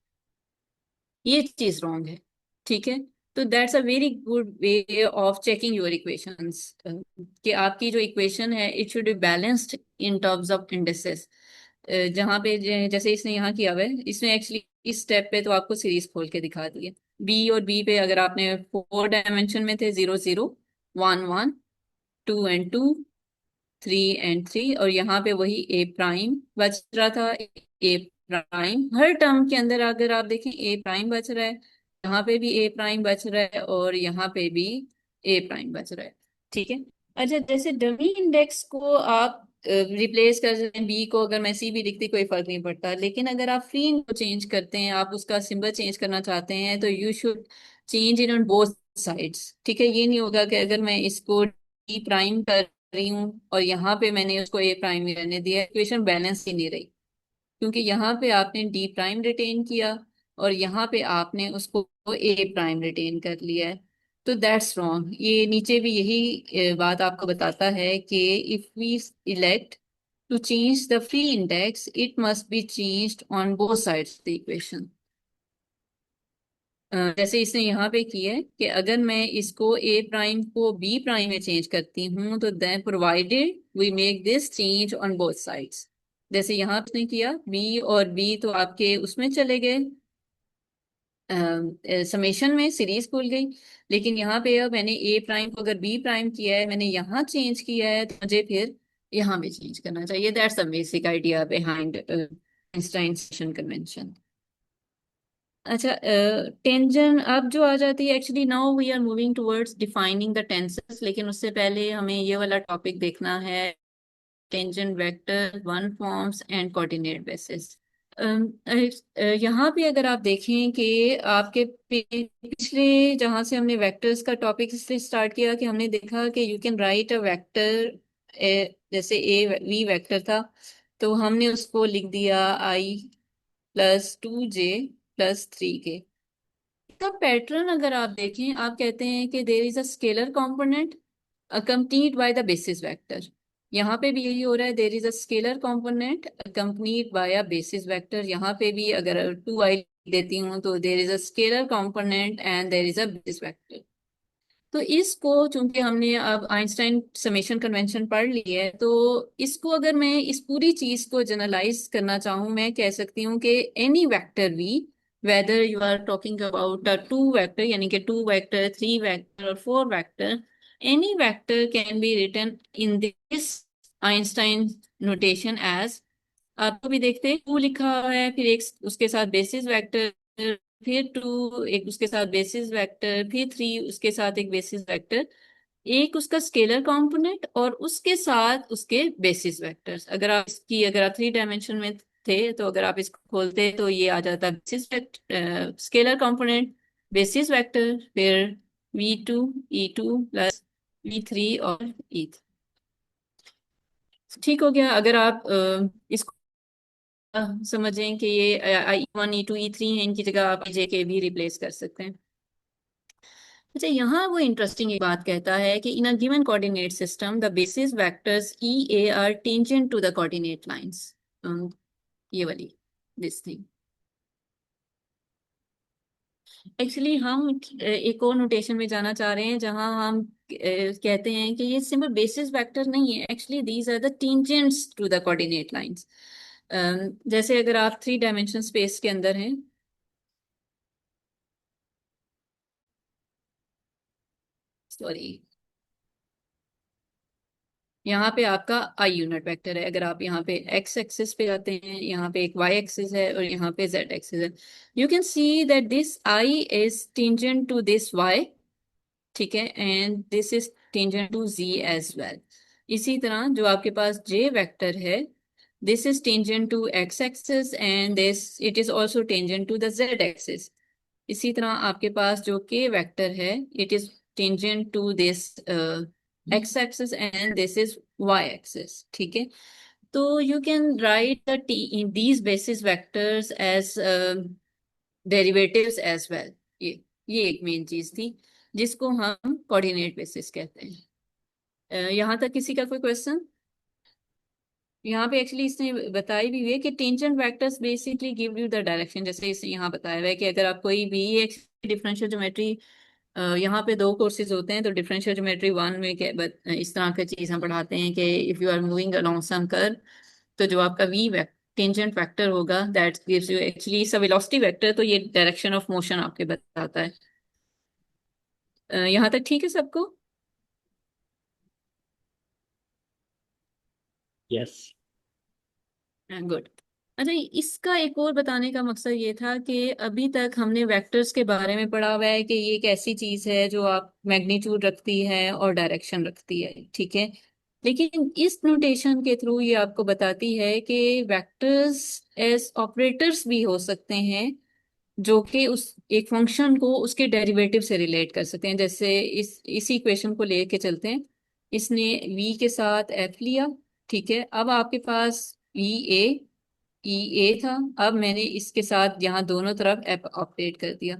S2: ये चीज रॉन्ग है। ठीक है, तो that's a very good way of checking your equations, कि आपकी जो इक्वेशन है it should be balanced in terms of indices. जहाँ पे जैसे इसने यहाँ किया हुआ है, इसने एक्चुअली इस स्टेप पे तो आपको सीरीज खोल के दिखा दी है। बी और बी पे अगर आपने 4 डायमेंशन में थे 0 0 1 1 2 एंड 2 3 एंड 3, और यहाँ पे वही ए प्राइम बच रहा था। ए प्राइम हर टर्म के अंदर अगर आप देखें ए प्राइम बच रहा है, यहाँ पे भी ए प्राइम बच रहा है और यहाँ पे भी ए प्राइम बच रहा है। ठीक है, अच्छा, जैसे डमी इंडेक्स को आप रिप्लेस कर सकते हैं, बी को अगर मैं सी भी लिखती कोई फर्क नहीं पड़ता, लेकिन अगर आप फ्री को चेंज करते हैं, आप उसका सिंबल चेंज करना चाहते हैं, तो you should change in on both sides. ठीक है, ये नहीं होगा कि अगर मैं इसको डी प्राइम कर रही हूँ और यहाँ पे मैंने उसको ए प्राइम ही रहने दिया, इक्वेशन बैलेंस ही नहीं रही, क्योंकि यहाँ पे आपने डी प्राइम रिटेन किया और यहाँ पे आपने उसको ए प्राइम रिटेन कर लिया है, तो दैट्स रॉन्ग। ये नीचे भी यही बात आपको बताता है कि if we elect to change the free index it must be changed on both sides the equation. जैसे इसने यहाँ पे किया है कि अगर मैं इसको ए प्राइम को बी प्राइम में चेंज करती हूँ तो then provided we make this change on both sides. जैसे यहाँ उसने किया बी और बी तो आपके उसमें चले गए समेशन में, सीरीज खुल गई, लेकिन यहाँ पे अब मैंने ए प्राइम को अगर बी प्राइम किया है, मैंने यहाँ चेंज किया है, तो मुझे फिर यहाँ भी चेंज करना चाहिए। That's the basic idea behind Einstein summation convention. अच्छा, टेंजन अब जो आ जाती है, actually now we are moving towards defining the tensors, लेकिन उससे पहले हमें ये वाला टॉपिक देखना है, tangent vector, one forms and coordinate basis. यहाँ पे अगर आप देखें कि आपके पिछले जहाँ से हमने वेक्टर्स का टॉपिक इसलिए स्टार्ट किया कि हमने देखा कि you can right a vector, जैसे ए वी वेक्टर था तो हमने उसको लिख दिया आई प्लस 2j प्लस 3k। इसका पैटर्न अगर आप देखें, आप कहते हैं कि there is a scalar component accompanied by the basis vector। यहाँ पे भी यही हो रहा है, there is a scalar component accompanied by a basis vector। यहाँ पे भी अगर 2i देती हूँ तो there is a scalar component and there is a basis vector. तो इसको चूंकि हमने अब आइंस्टाइन समेशन कन्वेंशन पढ़ ली है, तो इसको अगर मैं इस पूरी चीज को जनरलाइज करना चाहूँ, मैं कह सकती हूँ कि any vector V, whether you are talking about two vector, यानी कि 2 वेक्टर, 3 वेक्टर और 4 vector, any vector can be written in this Einstein notation as, आपको भी देखते हैं 2 लिखा हुआ है, फिर एक उसके साथ बेसिस वेक्टर, फिर 2 एक उसके साथ बेसिस वेक्टर, फिर 3 उसके साथ एक बेसिस वेक्टर, एक उसका स्केलर कंपोनेंट और उसके साथ उसके बेसिस वेक्टर्स। अगर आप 3 डायमेंशन में थे तो अगर आप इसको खोलते तो ये आ जाता basis vector, scalar component, basis vector, फिर v2 प्लस v3 और e3। ठीक हो गया। अगर आप इसको समझें कि ये E1 E2 E3 है, इनकी जगह आप जे के भी रिप्लेस कर सकते हैं। अच्छा, यहाँ वो इंटरेस्टिंग एक बात कहता है कि in a given coordinate system the basis vectors e a are tangent to the coordinate lines. ये वाली दिस थिंग, एक्चुअली हम एक और नोटेशन में जाना चाह रहे हैं जहां हम कहते हैं कि ये सिंपल बेसिस वेक्टर नहीं है, actually these are the tangents to the coordinate lines. जैसे अगर आप 3 डायमेंशन स्पेस के अंदर हैं, सॉरी, यहाँ पे आपका आई यूनिट वेक्टर है। अगर आप यहाँ पे एक्स एक्सिस पे जाते हैं, यहाँ पे एक वाई एक्सिस है और यहाँ पे जेड एक्सिस है, you can see that this I is tangent to this Y, ठीक है, and this is tangent to Z as well. इसी तरह जो आपके पास जे वेक्टर है, this is tangent to X axis and this it is also tangent to the Z axis. इसी तरह आपके पास जो के वेक्टर है, it is tangent to this X axis and this is why axis, ठीक है। तो you can write the these basis vectors as derivatives as well. ये एक मेन चीज थी जिसको हम कोऑर्डिनेट बेसिस कहते हैं। यहाँ तक किसी का कोई क्वेश्चन? यहाँ पे एक्चुअली इसने बताई भी हुई है कि tangent vectors basically give you the direction. जैसे इसे यहाँ बताया हुआ है कि अगर आप कोई भी एक डिफरेंशियल ज्योमेट्री, यहाँ पे 2 कोर्सेज होते हैं, तो डिफरेंशियल ज्योमेट्री 1 में इस तरह की चीज हम पढ़ाते हैं कि if you are moving along some curve, तो जो आपका वी टेंजेंट वेक्टर होगा that gives you actually it's a velocity vector, तो ये डायरेक्शन ऑफ मोशन आपके बताता है। यहाँ तक ठीक है सबको?
S8: Yes.
S2: गुड। अच्छा, इसका एक और बताने का मकसद ये था कि अभी तक हमने वेक्टर्स के बारे में पढ़ा हुआ है कि ये एक ऐसी चीज है जो आप मैग्नीट्यूड रखती है और डायरेक्शन रखती है, ठीक है। लेकिन इस नोटेशन के थ्रू ये आपको बताती है कि वेक्टर्स एज ऑपरेटर्स भी हो सकते हैं, जो कि उस एक फंक्शन को उसके डेरिवेटिव से रिलेट कर सकते हैं। जैसे इसी इक्वेशन को लेके चलते हैं। इसने v के साथ f लिया, ठीक है। अब आपके पास ई ए ई ए था, अब मैंने इसके साथ यहाँ दोनों तरफ एप ऑपरेट कर दिया।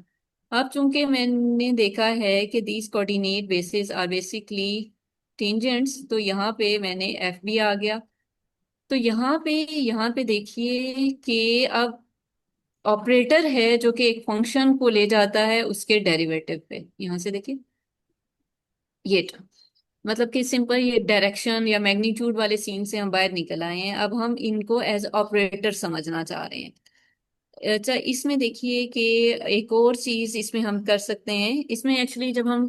S2: अब चूंकि मैंने देखा है कि these coordinate basis are basically tangents, तो यहाँ पे मैंने एफ भी आ गया। तो यहाँ पे देखिए कि अब ऑपरेटर है जो कि एक फंक्शन को ले जाता है उसके डेरिवेटिव पे। यहाँ से देखिए ये term। मतलब कि सिंपल ये डायरेक्शन या मैग्नीट्यूड वाले सीन से हम बाहर निकल आए हैं, अब हम इनको एज ऑपरेटर समझना चाह रहे हैं। अच्छा, इसमें देखिए कि एक और चीज इसमें हम कर सकते हैं। इसमें एक्चुअली जब हम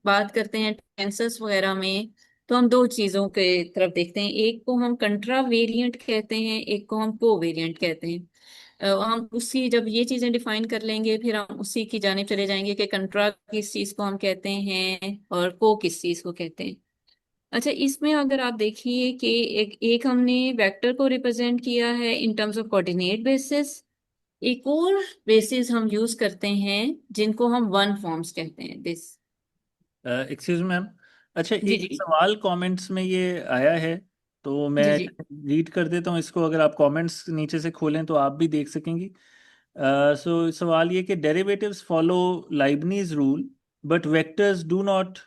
S2: बात करते हैं टेंसर्स वगैरह में, तो हम 2 चीजों के तरफ देखते हैं। एक को हम कंट्रा वेरिएंट कहते हैं, एक को हम को वेरिएंट कहते हैं। हम उसी जब ये चीजें डिफाइन कर लेंगे, फिर हम उसी की जानिब चले जाएंगे कि कंट्रा किस चीज को हम कहते हैं और को किस चीज को कहते हैं। अच्छा, इसमें अगर आप देखिए कि एक हमने वेक्टर को रिप्रेजेंट किया है इन टर्म्स ऑफ कोऑर्डिनेट बेसिस। एक और बेसिस हम यूज करते हैं जिनको हम वन फॉर्म्स कहते हैं, दिस।
S1: एक्सक्यूज मैम, अच्छा
S2: जी
S1: एक
S2: जी
S1: सवाल कमेंट्स में ये आया है, तो मैं
S2: जी जी।
S1: रीड कर देता हूँ इसको। अगर आप कमेंट्स नीचे से खोलें तो आप भी देख सकेंगी। सो सवाल ये कि derivatives follow Leibniz rule but vectors do not,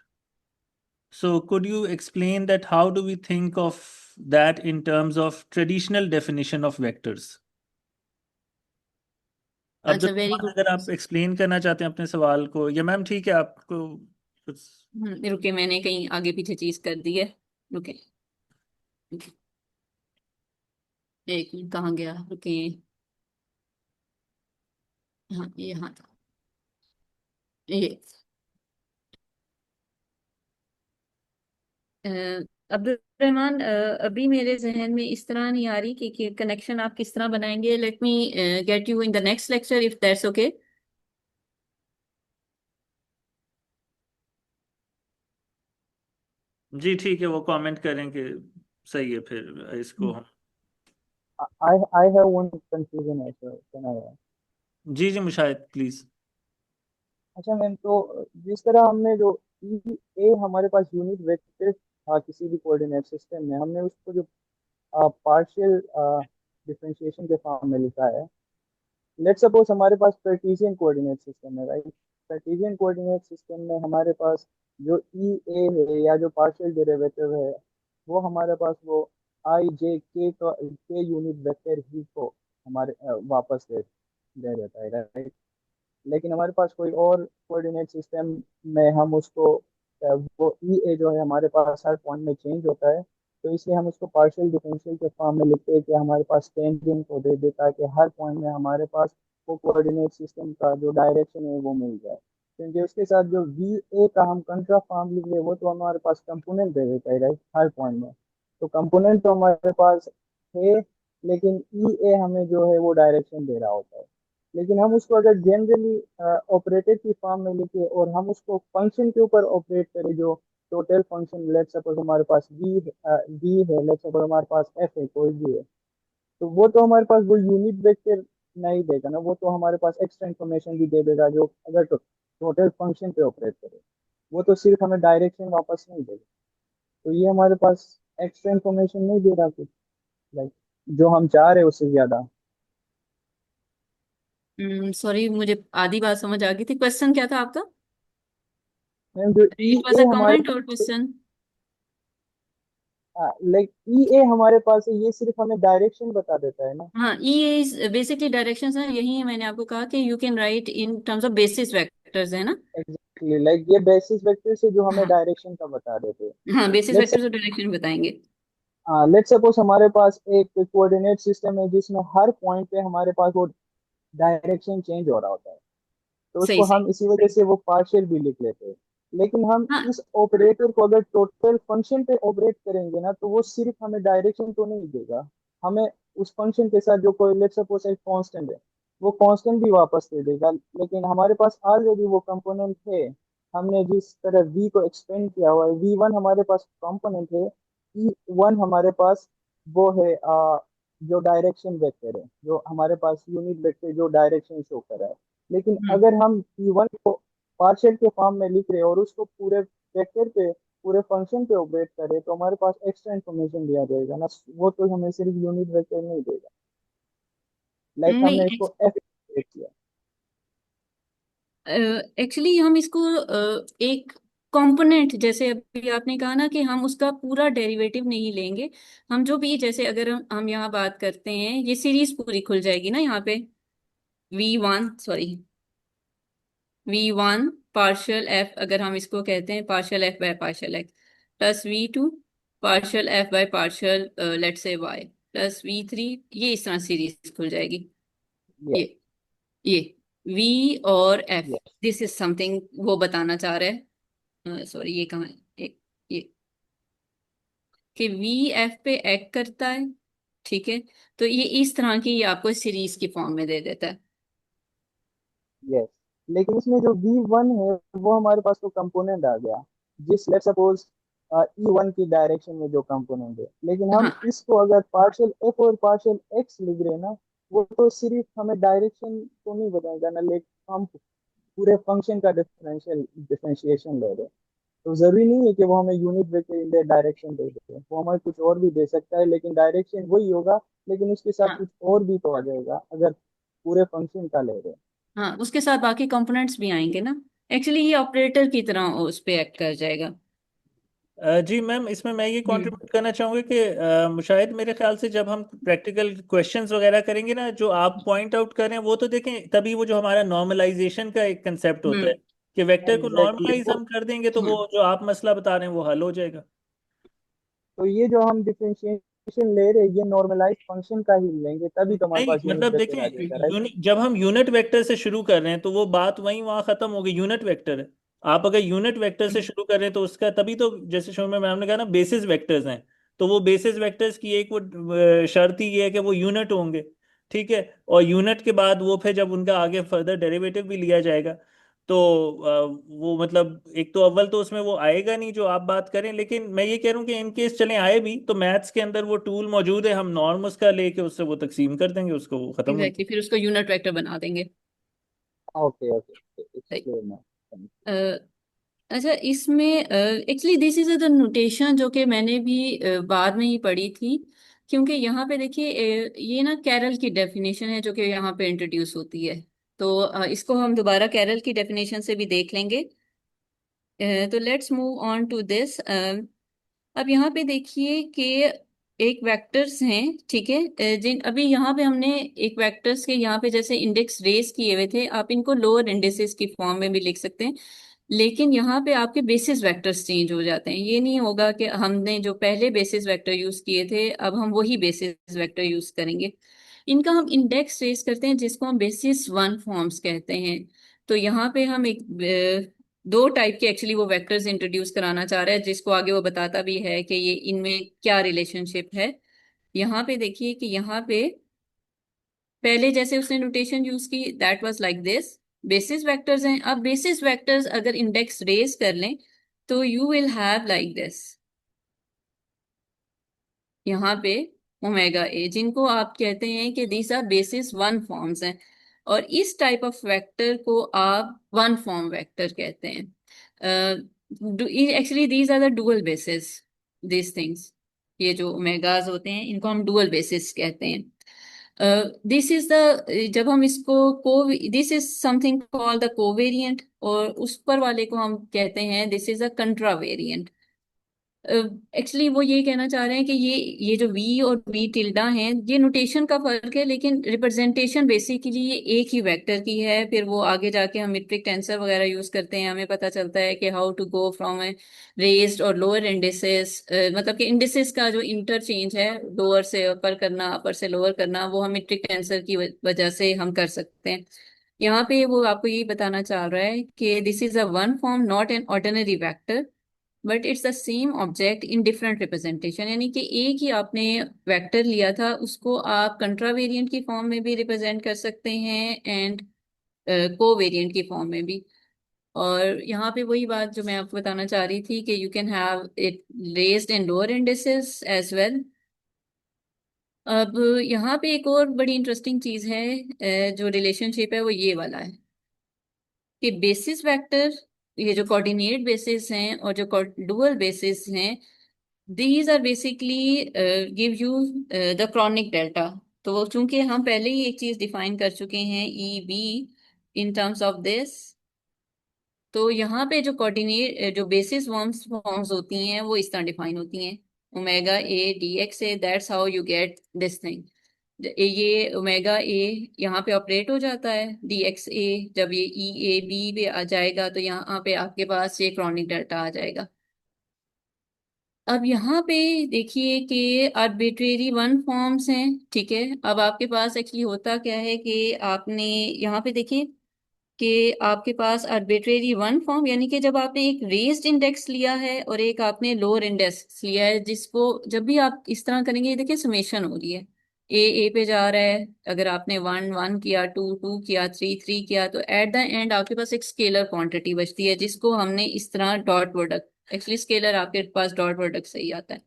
S1: so could you explain that how do we think of that in terms of traditional definition of vectors.
S2: अच्छा, वेरी
S1: अब्दुल,
S2: गुड।
S1: अगर आप एक्सप्लेन करना चाहते हैं अपने सवाल को, या मैम ठीक है आपको कुछ।
S2: रुके, मैंने कहीं आगे पीछे चीज कर दी है। रुके, रुके, एक मिनट, कहाँ गया? रुके, हाँ ये यहाँ था, ये अ, अब्दुल रहमान, अभी मेरे जहन में इस तरह नहीं आ रही कि कनेक्शन आप किस तरह बनाएंगे। Let me get you in the next lecture if that's okay.
S1: जी ठीक है, वो कमेंट करेंगे। सही है, फिर इसको हम।
S5: I have one confusion also. Can I?
S1: जी जी मुशाहिद प्लीज।
S5: अच्छा मैम, तो जिस तरह हमने जो ई ए हमारे पास यूनिट वेक्टर था किसी भी कोऑर्डिनेट सिस्टम में, हमने उसको जो पार्शियल डिफरेंशिएशन के फॉर्म में लिखा है। लेट्स सपोज हमारे पास कार्टेशियन कोऑर्डिनेट सिस्टम है, राइट। कार्टेशियन कोऑर्डिनेट सिस्टम में हमारे पास जो ई ए है या जो पार्शियल डेरिवेटिव है, वो हमारे पास वो आई जे के यूनिट वेक्टर ही को हमारे वापस दे दे देता है, राइट।
S6: लेकिन हमारे पास कोई और कोऑर्डिनेट सिस्टम में हम उसको वो ई ए जो है हमारे पास हर पॉइंट में चेंज होता है, तो इसलिए हम उसको पार्शियल डिफरेंशियल के फॉर्म में लिखते हैं कि हमारे पास टेंजेंट को दे देता है कि हर पॉइंट में हमारे पास वो कोऑर्डिनेट सिस्टम का जो डायरेक्शन है वो मिल जाए। क्योंकि उसके साथ जो वी ए का हम कंट्रा फॉर्म लिख रहे हैं वो तो हमारे पास कंपोनेंट दे देता है राइट हर पॉइंट में। तो कंपोनेंट तो हमारे पास है, लेकिन ई ए हमें जो है वो डायरेक्शन दे रहा होता है। लेकिन हम उसको अगर जनरली ऑपरेटर की फॉर्म में लिखे और हम उसको फंक्शन के ऊपर ऑपरेट करें, जो टोटल फंक्शन लेट सपोज हमारे पास वी है, लेट सपोज हमारे पास एफ है, कोई भी है, तो वो तो हमारे पास वो यूनिट वेक्टर नहीं देगा ना, वो तो हमारे पास एक्स्ट्रा इन्फॉर्मेशन भी दे देगा जो अगर टोटल फंक्शन पे ऑपरेट करे, वो तो सिर्फ हमें डायरेक्शन वापस नहीं देगा। तो ये हमारे पास एक्स्ट्रा इन्फॉर्मेशन नहीं दे रहा कुछ, लाइक जो हम चाह रहे हैं उससे ज्यादा।
S2: सॉरी, मुझे आधी बात समझ आ गई थी। क्वेश्चन क्या था आपका?
S6: मैम जो ई
S2: इट वाज
S6: ए
S2: अ
S6: हमारे
S2: कमेंट और क्वेश्चन?
S6: लाइक ई ए हमारे पास है, ये सिर्फ हमें डायरेक्शन बता देता है ना।
S2: हाँ, ई इज बेसिकली डायरेक्शंस है। यही मैंने आपको कहा कि you can right in terms of basis vectors, है ना?
S6: एग्जैक्टली लाइक ये बेसिस वेक्टर से जो हमें
S2: हाँ
S6: डायरेक्शन का बता देते हैं।
S2: हाँ, बेसिस
S6: लेट्स
S2: वेक्टर्स और डायरेक्शन बताएंगे।
S6: लेट्स सपोज हमारे पास एक कोऑर्डिनेट सिस्टम है जिसमें हर पॉइंट पे हमारे पास वो डायरेक्शन चेंज हो रहा होता है, तो
S2: सही
S6: उसको
S2: सही।
S6: हम इसी वजह से वो पार्शियल भी लिख लेते हैं। लेकिन हम
S2: हाँ
S6: इस ऑपरेटर को अगर टोटल फंक्शन पे ऑपरेट करेंगे ना, तो वो सिर्फ हमें डायरेक्शन तो नहीं देगा, हमें उस फंक्शन के साथ जो कोई लेट्स सपोज एक कांस्टेंट है वो कांस्टेंट भी वापस दे देगा। लेकिन हमारे पास ऑलरेडी वो कंपोनेंट है, हमने जिस तरह v को एक्सपेंड किया हुआ है, v1 हमारे पास कंपोनेंट है, e1 हमारे पास वो है जो डायरेक्शन वेक्टर है, जो हमारे पास यूनिट वेक्टर जो डायरेक्शन शो कर रहा है। लेकिन
S2: हम्म,
S6: अगर हम p1 को पार्शियल के फॉर्म में लिख रहे हैं और उसको पूरे वेक्टर पे पूरे फंक्शन पे ऑपरेट करें, तो हमारे पास एक्स्ट्रा इन्फॉर्मेशन दिया जाएगा ना, वो तो हमें सिर्फ यूनिट वेक्टर नहीं देगा। लाइक
S2: नहीं,
S6: हमने इसको एफ किया।
S2: एक्चुअली हम इसको एक कंपोनेंट, जैसे अभी आपने कहा ना कि हम उसका पूरा डेरिवेटिव नहीं लेंगे। हम जो भी, जैसे अगर हम यहाँ बात करते हैं, ये सीरीज पूरी खुल जाएगी ना यहाँ पे। V1 पार्शियल एफ, अगर हम इसको कहते हैं partial F by partial X, plus V2 partial F by partial लेट से वाई, प्लस V3, ये इस तरह सीरीज खुल जाएगी।
S6: यस
S2: ये ये V और F,
S6: yes
S2: this is something वो बताना चाह रहे हैं। सॉरी, ये कहाँ है? ये कि V F पे एक्ट करता है, ठीक है? तो ये इस तरह की ये आपको सीरीज की फॉर्म में दे देता है।
S6: यस। लेकिन इसमें जो v1 है वो हमारे पास तो कंपोनेंट आ गया, जिस लेट सपोज e1 की डायरेक्शन में जो कंपोनेंट है। लेकिन हम
S2: हाँ
S6: इसको अगर पार्शियल एफ और पार्शियल एक्स लिख रहे हैं ना, वो तो सिर्फ हमें डायरेक्शन तो नहीं बताएगा ना, लेकिन हम पूरे फंक्शन का डिफरेंशिएशन ले रहे हैं। तो जरूरी नहीं है कि वो हमें यूनिट वेक्टर इन डायरेक्शन दे दे, वो हमें कुछ और भी दे सकता है, लेकिन डायरेक्शन वही होगा, लेकिन उसके साथ
S2: हाँ
S6: कुछ और भी तो आ जाएगा अगर पूरे फंक्शन का ले रहे हैं।
S2: हाँ, उसके साथ बाकी कंपोनेंट्स भी आएंगे ना। एक्चुअली ये ऑपरेटर की तरह उस पे एक्ट कर जाएगा।
S1: जी मैम, इसमें मैं ये
S2: हम्म
S1: कंट्रीब्यूट करना चाहूँगा कि शायद मेरे ख्याल से जब हम प्रैक्टिकल क्वेश्चंस वगैरह करेंगे ना, जो आप पॉइंट आउट कर रहे हैं वो तो देखें, तभी वो जो हमारा नॉर्मलाइजेशन का एक कंसेप्ट होता है
S2: हम्म
S1: कि वेक्टर को
S6: एग्जैक्टली
S1: नॉर्मलाइज हम कर देंगे तो वो
S2: हम्म।
S1: जो आप मसला बता रहे हैं वो हल हो जाएगा।
S6: तो ये जो हम डिफरेंशिएशन ले रहे हैं ये नॉर्मलाइज फंक्शन का ही लेंगे, तभी तो हमारे
S1: नहीं
S6: पास यूनिट
S1: मतलब
S6: वेक्टर आ
S1: देखें,
S6: जाएगा राइट।
S1: जब हम यूनिट वेक्टर से शुरू कर रहे हैं तो वो बात वहीं वहां खत्म हो गई, यूनिट वेक्टर है। आप अगर यूनिट वेक्टर से शुरू कर रहे हैं तो उसका तभी तो, जैसे शुरू में मैम ने कहा ना, बेसिस वेक्टर्स हैं, तो वो बेसिस वेक्टर्स की एक वो शर्त ही ये है कि वो यूनिट होंगे। ठीक है, और यूनिट के बाद वो फिर जब उनका आगे फर्दर डेरिवेटिव भी लिया जाएगा तो वो मतलब एक तो अव्वल तो उसमें वो आएगा नहीं जो आप बात करें, लेकिन मैं ये कह रहा हूँ कि इन केस चले आए भी तो मैथ्स के अंदर वो टूल मौजूद है, हम नॉर्म उसका लेके उससे वो तकसीम कर देंगे, उसको वो खत्म हो
S2: एग्जैक्टली, फिर उसको यूनिट वेक्टर बना देंगे।
S6: ओके ओके, इट्स
S2: सही।
S6: क्लियर ना।
S2: अ, अच्छा, इसमें actually this is the notation जो कि मैंने भी बाद में ही पढ़ी थी। क्योंकि यहाँ पे देखिए, ये ना कैरल की डेफिनेशन है जो कि यहाँ पे इंट्रोड्यूस होती है। तो इसको हम दोबारा कैरल की डेफिनेशन से भी देख लेंगे। तो let's move on to this. अब यहाँ पे देखिए कि एक वेक्टर्स हैं, ठीक है, जिन अभी यहाँ पे हमने एक वेक्टर्स के यहाँ पे जैसे इंडेक्स रेज किए हुए थे, आप इनको लोअर इंडेक्सेस की फॉर्म में भी लिख सकते हैं। लेकिन यहाँ पे आपके बेसिस वेक्टर्स चेंज हो जाते हैं। ये नहीं होगा कि हमने जो पहले बेसिस वेक्टर यूज किए थे अब हम वही बेसिस वेक्टर यूज करेंगे। इनका हम इंडेक्स रेज करते हैं जिसको हम बेसिस वन फॉर्म्स कहते हैं। तो यहाँ पे हम एक दो टाइप के एक्चुअली वो वेक्टर्स इंट्रोड्यूस कराना चाह रहे हैं, जिसको आगे वो बताता भी है कि ये इनमें क्या रिलेशनशिप है। यहाँ पे देखिए कि यहाँ पे पहले जैसे उसने नोटेशन यूज की, that was like this. Basis vectors हैं, अब बेसिस वेक्टर्स अगर इंडेक्स रेज कर लें तो you will have like this, यहाँ पे ओमेगा ए, जिनको आप कहते हैं कि these are basis one forms हैं। और इस टाइप ऑफ वेक्टर को आप वन फॉर्म वेक्टर कहते हैं। Actually these are the dual basis, this things, ये जो ओमेगाज होते हैं इनको हम डुअल बेसिस कहते हैं। दिस इज द, जब हम इसको को, this is something called the covariant, और उस पर वाले को हम कहते हैं दिस इज अ कंट्रावेरिएंट। एक्चुअली वो ये कहना चाह रहे हैं कि ये जो वी और वी टिल्डा हैं ये नोटेशन का फर्क है, लेकिन रिप्रेजेंटेशन बेसिकली ये एक ही वेक्टर की है। फिर वो आगे जाके हम मीट्रिक टेंसर वगैरह यूज करते हैं, हमें पता चलता है कि how to go from a raised और लोअर इंडिसेस, मतलब कि इंडिसेस का जो इंटरचेंज है, लोअर से अपर करना, अपर से लोअर करना, वो हम मीट्रिक टेंसर की वजह से हम कर सकते हैं। यहाँ पे वो आपको यही बताना चाह रहा है कि this is a one form not an ordinary vector but it's the same object in different representation. यानी कि एक ही आपने वेक्टर लिया था उसको आप कंट्रावेरिएंट की फॉर्म में भी रिप्रेजेंट कर सकते हैं एंड कोवेरिएंट की फॉर्म में भी। और यहाँ पे वही बात जो मैं आपको बताना चाह रही थी कि you can have it raised in lower indices as well. अब यहाँ पे एक और बड़ी इंटरेस्टिंग चीज है, जो रिलेशनशिप है वो ये वाला है कि बेसिस वेक्टर, ये जो कोऑर्डिनेट बेसिस हैं और जो डुअल बेसिस हैं, these are basically give you the chronic delta। तो वो चूंकि हम पहले ही एक चीज डिफाइन कर चुके हैं E be in terms of this, तो यहाँ पे जो कोऑर्डिनेट जो बेसिस फॉर्म्स फॉर्म्स होती हैं वो इस तरह डिफाइन होती हैं, omega A D x A, that's how you get this thing. ये ओमेगा ए यहाँ पे ऑपरेट हो जाता है डी एक्स ए, जब ये ई ए बी पे आ जाएगा तो यहाँ पे आपके पास ये क्रॉनिक डेल्टा आ जाएगा। अब यहाँ पे देखिए कि आर्बिट्रेरी वन फॉर्म्स हैं, ठीक है। अब आपके पास एक्चुअली होता क्या है कि आपने यहाँ पे देखिए कि आपके पास आर्बिट्रेरी वन फॉर्म, यानी कि जब आपने एक रेज्ड इंडेक्स लिया है और एक आपने लोअर इंडेक्स लिया है, जिसको जब भी आप इस तरह करेंगे, ये देखिए समेशन हो रही है, ए पे जा रहा है, अगर आपने वन वन किया, टू टू किया, थ्री थ्री किया, तो एट द एंड आपके पास एक स्केलर क्वांटिटी बचती है जिसको हमने इस तरह डॉट प्रोडक्ट, एक्चुअली स्केलर आपके पास डॉट प्रोडक्ट से ही आता है।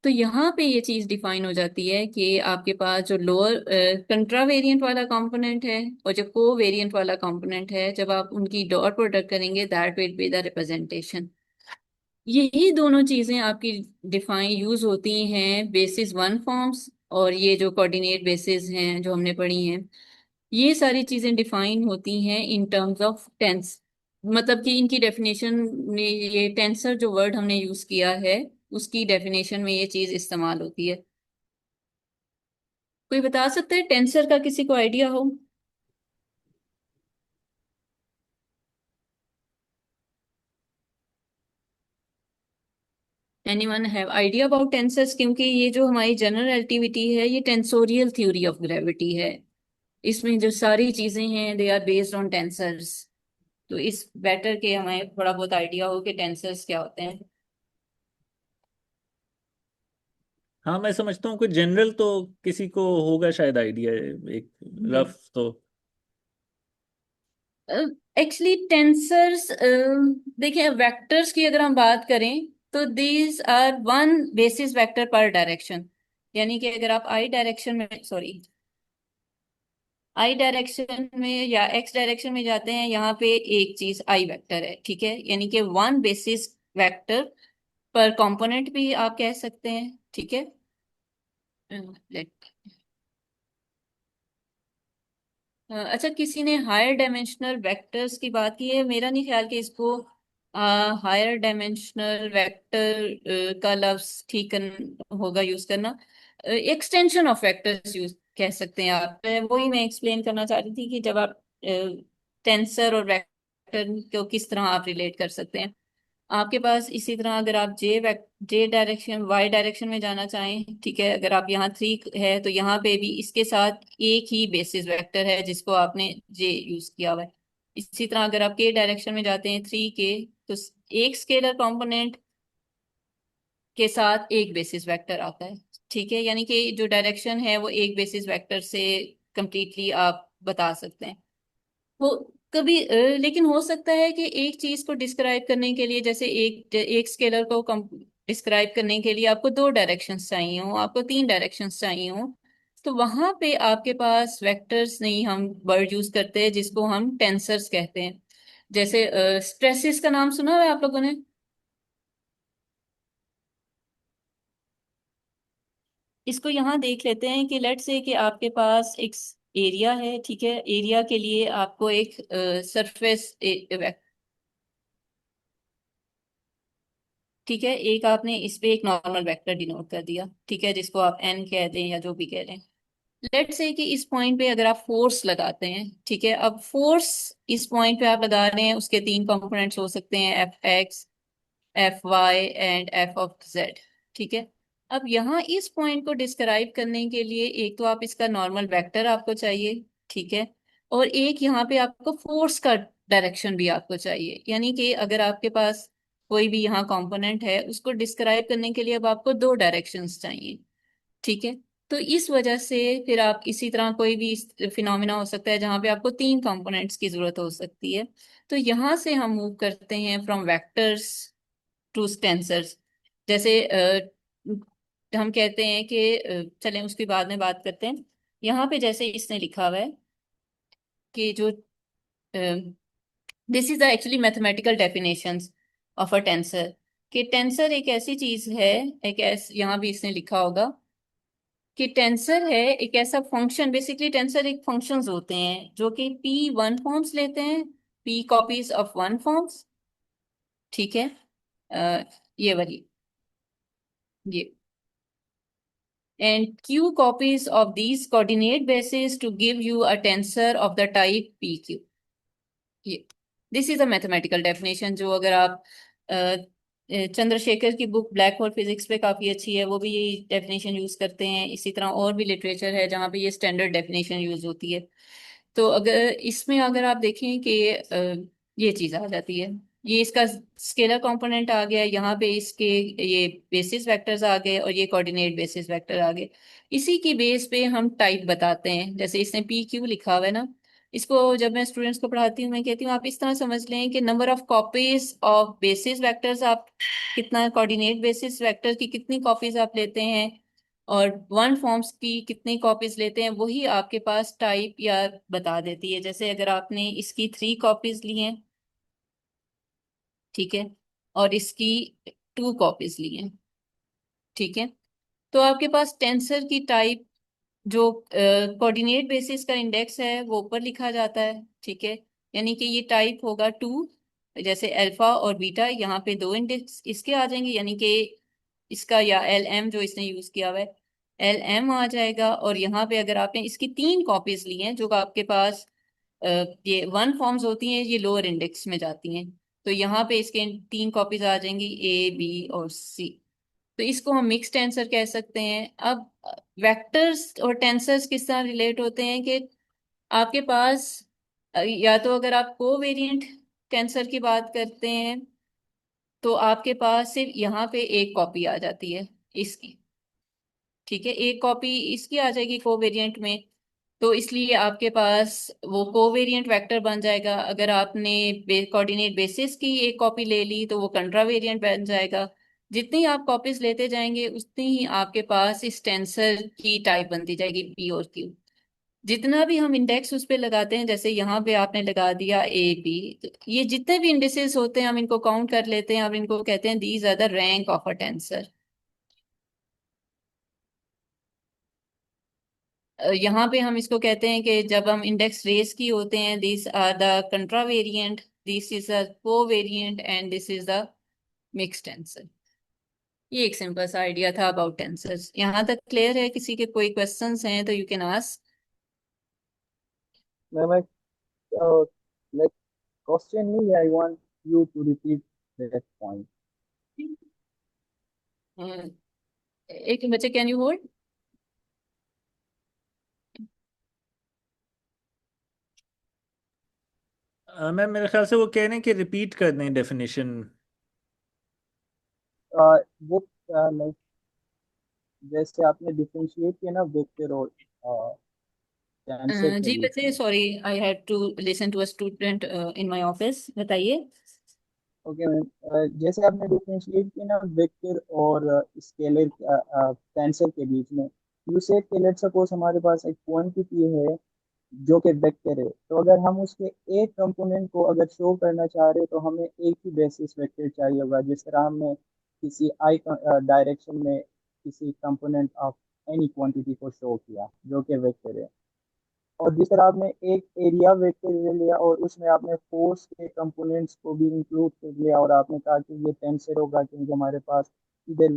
S2: तो यहाँ पे ये चीज डिफाइन हो जाती है कि आपके पास जो लोअर कंट्रावेरिएंट वाला कंपोनेंट है और जो कोवेरिएंट वाला कंपोनेंट है, जब आप उनकी डॉट प्रोडक्ट करेंगे that will be the representation. यही दोनों चीजें आपकी डिफाइन यूज होती हैं बेसिस वन फॉर्म्स, और ये जो कोऑर्डिनेट बेसिस हैं जो हमने पढ़ी हैं, ये सारी चीजें डिफाइन होती हैं इन टर्म्स ऑफ टेंस। मतलब कि इनकी डेफिनेशन में ये टेंसर जो वर्ड हमने यूज किया है उसकी डेफिनेशन में ये चीज इस्तेमाल होती है। कोई बता सकता है टेंसर का, किसी को आइडिया हो? Anyone have idea about tensors? क्योंकि ये जो हमारी जनरल रिलेटिविटी है ये टेंसोरियल थ्योरी ऑफ ग्रेविटी है, इसमें जो सारी चीजें हैं they are based on tensors. तो इस बेटर के हमें थोड़ा बहुत आइडिया हो कि टेंसर्स क्या होते हैं।
S1: हाँ, मैं समझता हूँ कोई जनरल तो किसी को होगा शायद आइडिया, एक
S2: हम्म।
S1: रफ तो।
S2: एक्चुअली टेंसर्स, देखिए वेक्टर्स की अगर हम बात करें तो these are one basis vector पर डायरेक्शन। यानी कि अगर आप आई डायरेक्शन में, सॉरी, आई डायरेक्शन में या एक्स डायरेक्शन में जाते हैं, यहाँ पे एक चीज आई वेक्टर है, ठीक है। यानी कि वन बेसिस वेक्टर पर कंपोनेंट भी आप कह सकते हैं, ठीक है। लेट, अच्छा, किसी ने हायर डायमेंशनल वेक्टर्स की बात की है, मेरा नहीं ख्याल कि इसको हायर डायमेंशनल वेक्टर का लफ्ज ठीक होगा यूज करना। एक्सटेंशन ऑफ वेक्टर्स यूज कह सकते हैं आप। वही मैं एक्सप्लेन करना चाह रही थी कि जब आप टेंसर और वेक्टर को किस तरह आप रिलेट कर सकते हैं। आपके पास इसी तरह अगर आप जे डायरेक्शन वाई डायरेक्शन में जाना चाहें, ठीक है, अगर आप यहाँ 3 है तो यहाँ पे भी इसके साथ एक ही बेसिस वेक्टर है जिसको आपने जे यूज किया हुआ है। इसी तरह अगर आप के डायरेक्शन में जाते हैं 3 के, तो एक स्केलर कंपोनेंट के साथ एक बेसिस वेक्टर आता है। ठीक है, यानी कि जो डायरेक्शन है वो एक बेसिस वेक्टर से कंप्लीटली आप बता सकते हैं। हो कभी लेकिन हो सकता है कि एक चीज को डिस्क्राइब करने के लिए, जैसे एक स्केलर को डिस्क्राइब करने के लिए आपको 2 डायरेक्शंस चाहिए हो, आपको 3 डायरेक्शंस चाहिए हो, तो वहां पे आपके पास वेक्टर्स नहीं, हम वर्ड यूज करते हैं जिसको हम टेंसर्स कहते हैं। जैसे स्ट्रेसिस का नाम सुना है आप लोगों ने? इसको यहाँ देख लेते हैं कि लेट्स से कि आपके पास एक एरिया है, ठीक है, एरिया के लिए आपको एक सरफेस, ठीक है, एक आपने इस पे एक नॉर्मल वेक्टर डिनोट कर दिया, ठीक है, जिसको आप एन कह दें या जो भी कह दें। लेट्स से कि इस पॉइंट पे अगर आप फोर्स लगाते हैं, ठीक है, अब फोर्स इस पॉइंट पे आप लगा रहे हैं, उसके 3 कंपोनेंट्स हो सकते हैं, F X, F Y and F of Z. ठीक है, अब यहाँ इस पॉइंट को डिस्क्राइब करने के लिए एक तो आप इसका नॉर्मल वेक्टर आपको चाहिए, ठीक है, और एक यहाँ पे आपको फोर्स का डायरेक्शन भी आपको चाहिए। यानी कि अगर आपके पास कोई भी यहाँ कंपोनेंट है, उसको डिस्क्राइब करने के लिए अब आपको 2 डायरेक्शंस चाहिए। ठीक है, तो इस वजह से फिर आप इसी तरह कोई भी फिनोमिना हो सकता है जहाँ पे आपको 3 कंपोनेंट्स की जरूरत हो सकती है। तो यहाँ से हम मूव करते हैं फ्रॉम वेक्टर्स टू टेंसर्स। जैसे हम कहते हैं कि चलें उसके बाद में बात करते हैं। यहाँ पे जैसे इसने लिखा हुआ है कि जो this is the actually mathematical definitions of a tensor, कि टेंसर एक ऐसी चीज है, यहाँ भी इसने लिखा होगा कि टेंसर है एक ऐसा फंक्शन, बेसिकली टेंसर एक फंक्शंस होते हैं जो कि पी वन फॉर्म्स लेते हैं, P copies of one forms. ठीक है, ये वाली, ये and q copies of these coordinate bases to give you a tensor of the type pq। ये this is a mathematical definition जो अगर आप चंद्रशेखर की बुक ब्लैक होल फिजिक्स पे काफी अच्छी है, वो भी यही डेफिनेशन यूज करते हैं। इसी तरह और भी लिटरेचर है जहाँ पे ये स्टैंडर्ड डेफिनेशन यूज होती है। तो अगर इसमें अगर आप देखें कि ये चीज आ जाती है, ये इसका स्केलर कंपोनेंट आ गया, यहाँ पे इसके ये बेसिस वेक्टर्स आ गए और ये कोऑर्डिनेट बेसिस वेक्टर आ गए। इसी की बेस पे हम टाइप बताते हैं। जैसे इसने पी क्यू लिखा हुआ है ना, इसको जब मैं स्टूडेंट्स को पढ़ाती हूँ मैं कहती हूँ आप इस तरह समझ लें कि number of copies of basis vectors, आप कितना कोऑर्डिनेट बेसिस वेक्टर की कितनी कॉपीज आप लेते हैं और वन फॉर्म्स की कितनी कॉपीज लेते हैं, वही आपके पास टाइप या बता देती है। जैसे अगर आपने इसकी 3 कॉपीज ली हैं, ठीक है, और इसकी 2 कॉपीज ली हैं, ठीक है, तो आपके पास टेंसर की टाइप जो कोऑर्डिनेट बेसिस का इंडेक्स है वो ऊपर लिखा जाता है। ठीक है, यानी कि ये टाइप होगा 2, जैसे अल्फा और बीटा, यहाँ पे 2 इंडेक्स इसके आ जाएंगे, यानी कि इसका या एल एम जो इसने यूज किया हुआ है, एल एम आ जाएगा। और यहाँ पे अगर आपने इसकी 3 कॉपीज ली हैं जो आपके पास ये वन फॉर्म्स होती हैं, ये लोअर इंडेक्स में जाती हैं, तो यहाँ पे इसके 3 कॉपीज आ जाएंगी, ए बी और सी। तो इसको हम मिक्स टेंसर कह सकते हैं। अब वेक्टर्स और टेंसर्स किस तरह रिलेट होते हैं कि आपके पास या तो अगर आप कोवेरिएंट टेंसर की बात करते हैं तो आपके पास सिर्फ यहाँ पे एक कॉपी आ जाती है इसकी। ठीक है, एक कॉपी इसकी आ जाएगी कोवेरिएंट में, तो इसलिए आपके पास वो कोवेरिएंट वेक्टर बन जाएगा। अगर आपने कोऑर्डिनेट बेसिस की एक कॉपी ले ली तो वो कंट्रा वेरिएंट बन जाएगा। जितनी आप कॉपीज लेते जाएंगे उतनी ही आपके पास इस टेंसर की टाइप बनती जाएगी पी और क्यू। जितना भी हम इंडेक्स उस पे लगाते हैं, जैसे यहाँ पे आपने लगा दिया ए बी, तो ये जितने भी इंडेक्सेस होते हैं हम इनको काउंट कर लेते हैं, अब इनको कहते हैं these are the rank of a tensor. यहाँ पे हम इसको कहते हैं कि जब हम इंडेक्स रेस की होते हैं, these are the contravariant. This is a covariant and this is the mixed tensor. ये एक सिंपल सा आइडिया था अबाउट टेंसर्स। यहाँ तक क्लियर है? किसी के कोई क्वेश्चंस हैं तो you can ask.
S6: Ma'am like question नहीं, I want you to repeat that point.
S2: एक बच्चे, कैन यू होल्ड?
S1: मैम मेरे ख्याल से वो कह रहे हैं कि रिपीट कर दें डेफिनेशन।
S6: वो लाइक जैसे आपने डिफरेंशिएट किया ना वेक्टर और टेंसर के
S2: जी
S6: बीच
S2: बच्चे,
S6: में।
S2: Sorry, I had to listen to a student in my office. बताइए।
S6: ओके मैम, जैसे आपने डिफरेंशिएट किया ना वेक्टर और स्केलर टेंसर के बीच में, यू से कि लेट्स सपोज हमारे पास एक क्वांटिटी है जो कि वेक्टर है, तो अगर हम उसके एक कंपोनेंट को अगर शो करना चाह रहे हैं तो हमें एक ही बेसिस वेक्टर चाहिए होगा। जिस तरह हमने किसी आई डायरेक्शन में किसी कंपोनेंट ऑफ एनी क्वांटिटी को शो किया जो कि वेक्टर है, और जिस तरह आपने एक एरिया वेक्टर ले लिया और उसमें आपने फोर्स के कंपोनेंट्स को भी इंक्लूड कर लिया और आपने कहा कि ये टेंसर होगा क्योंकि हमारे पास इधर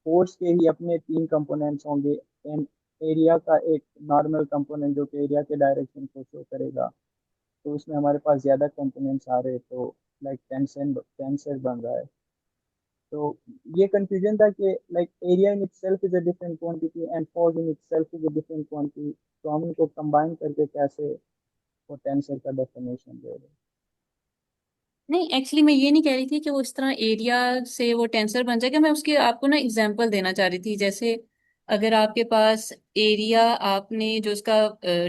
S6: फोर्स के ही अपने तीन कंपोनेंट्स होंगे एंड एरिया का एक नॉर्मल कंपोनेंट जो कि एरिया के डायरेक्शन को शो करेगा। तो उसमें हमारे पास ज़्यादा कंपोनेंट्स आ रहे हैं, तो लाइक टेंसन टेंसर बन रहा है। तो ये कंफ्यूजन था कि like area in itself is a different quantity and force in itself is a different quantity, तो हम इनको कंबाइन करके कैसे वो टेंसर का डेफिनेशन दे रहे
S2: नहीं, एक्चुअली मैं ये नहीं कह रही थी कि वो इस तरह एरिया से वो टेंसर बन जाएगा। मैं उसके आपको ना एग्जांपल देना चाह रही थी। जैसे अगर आपके पास एरिया, आपने जो उसका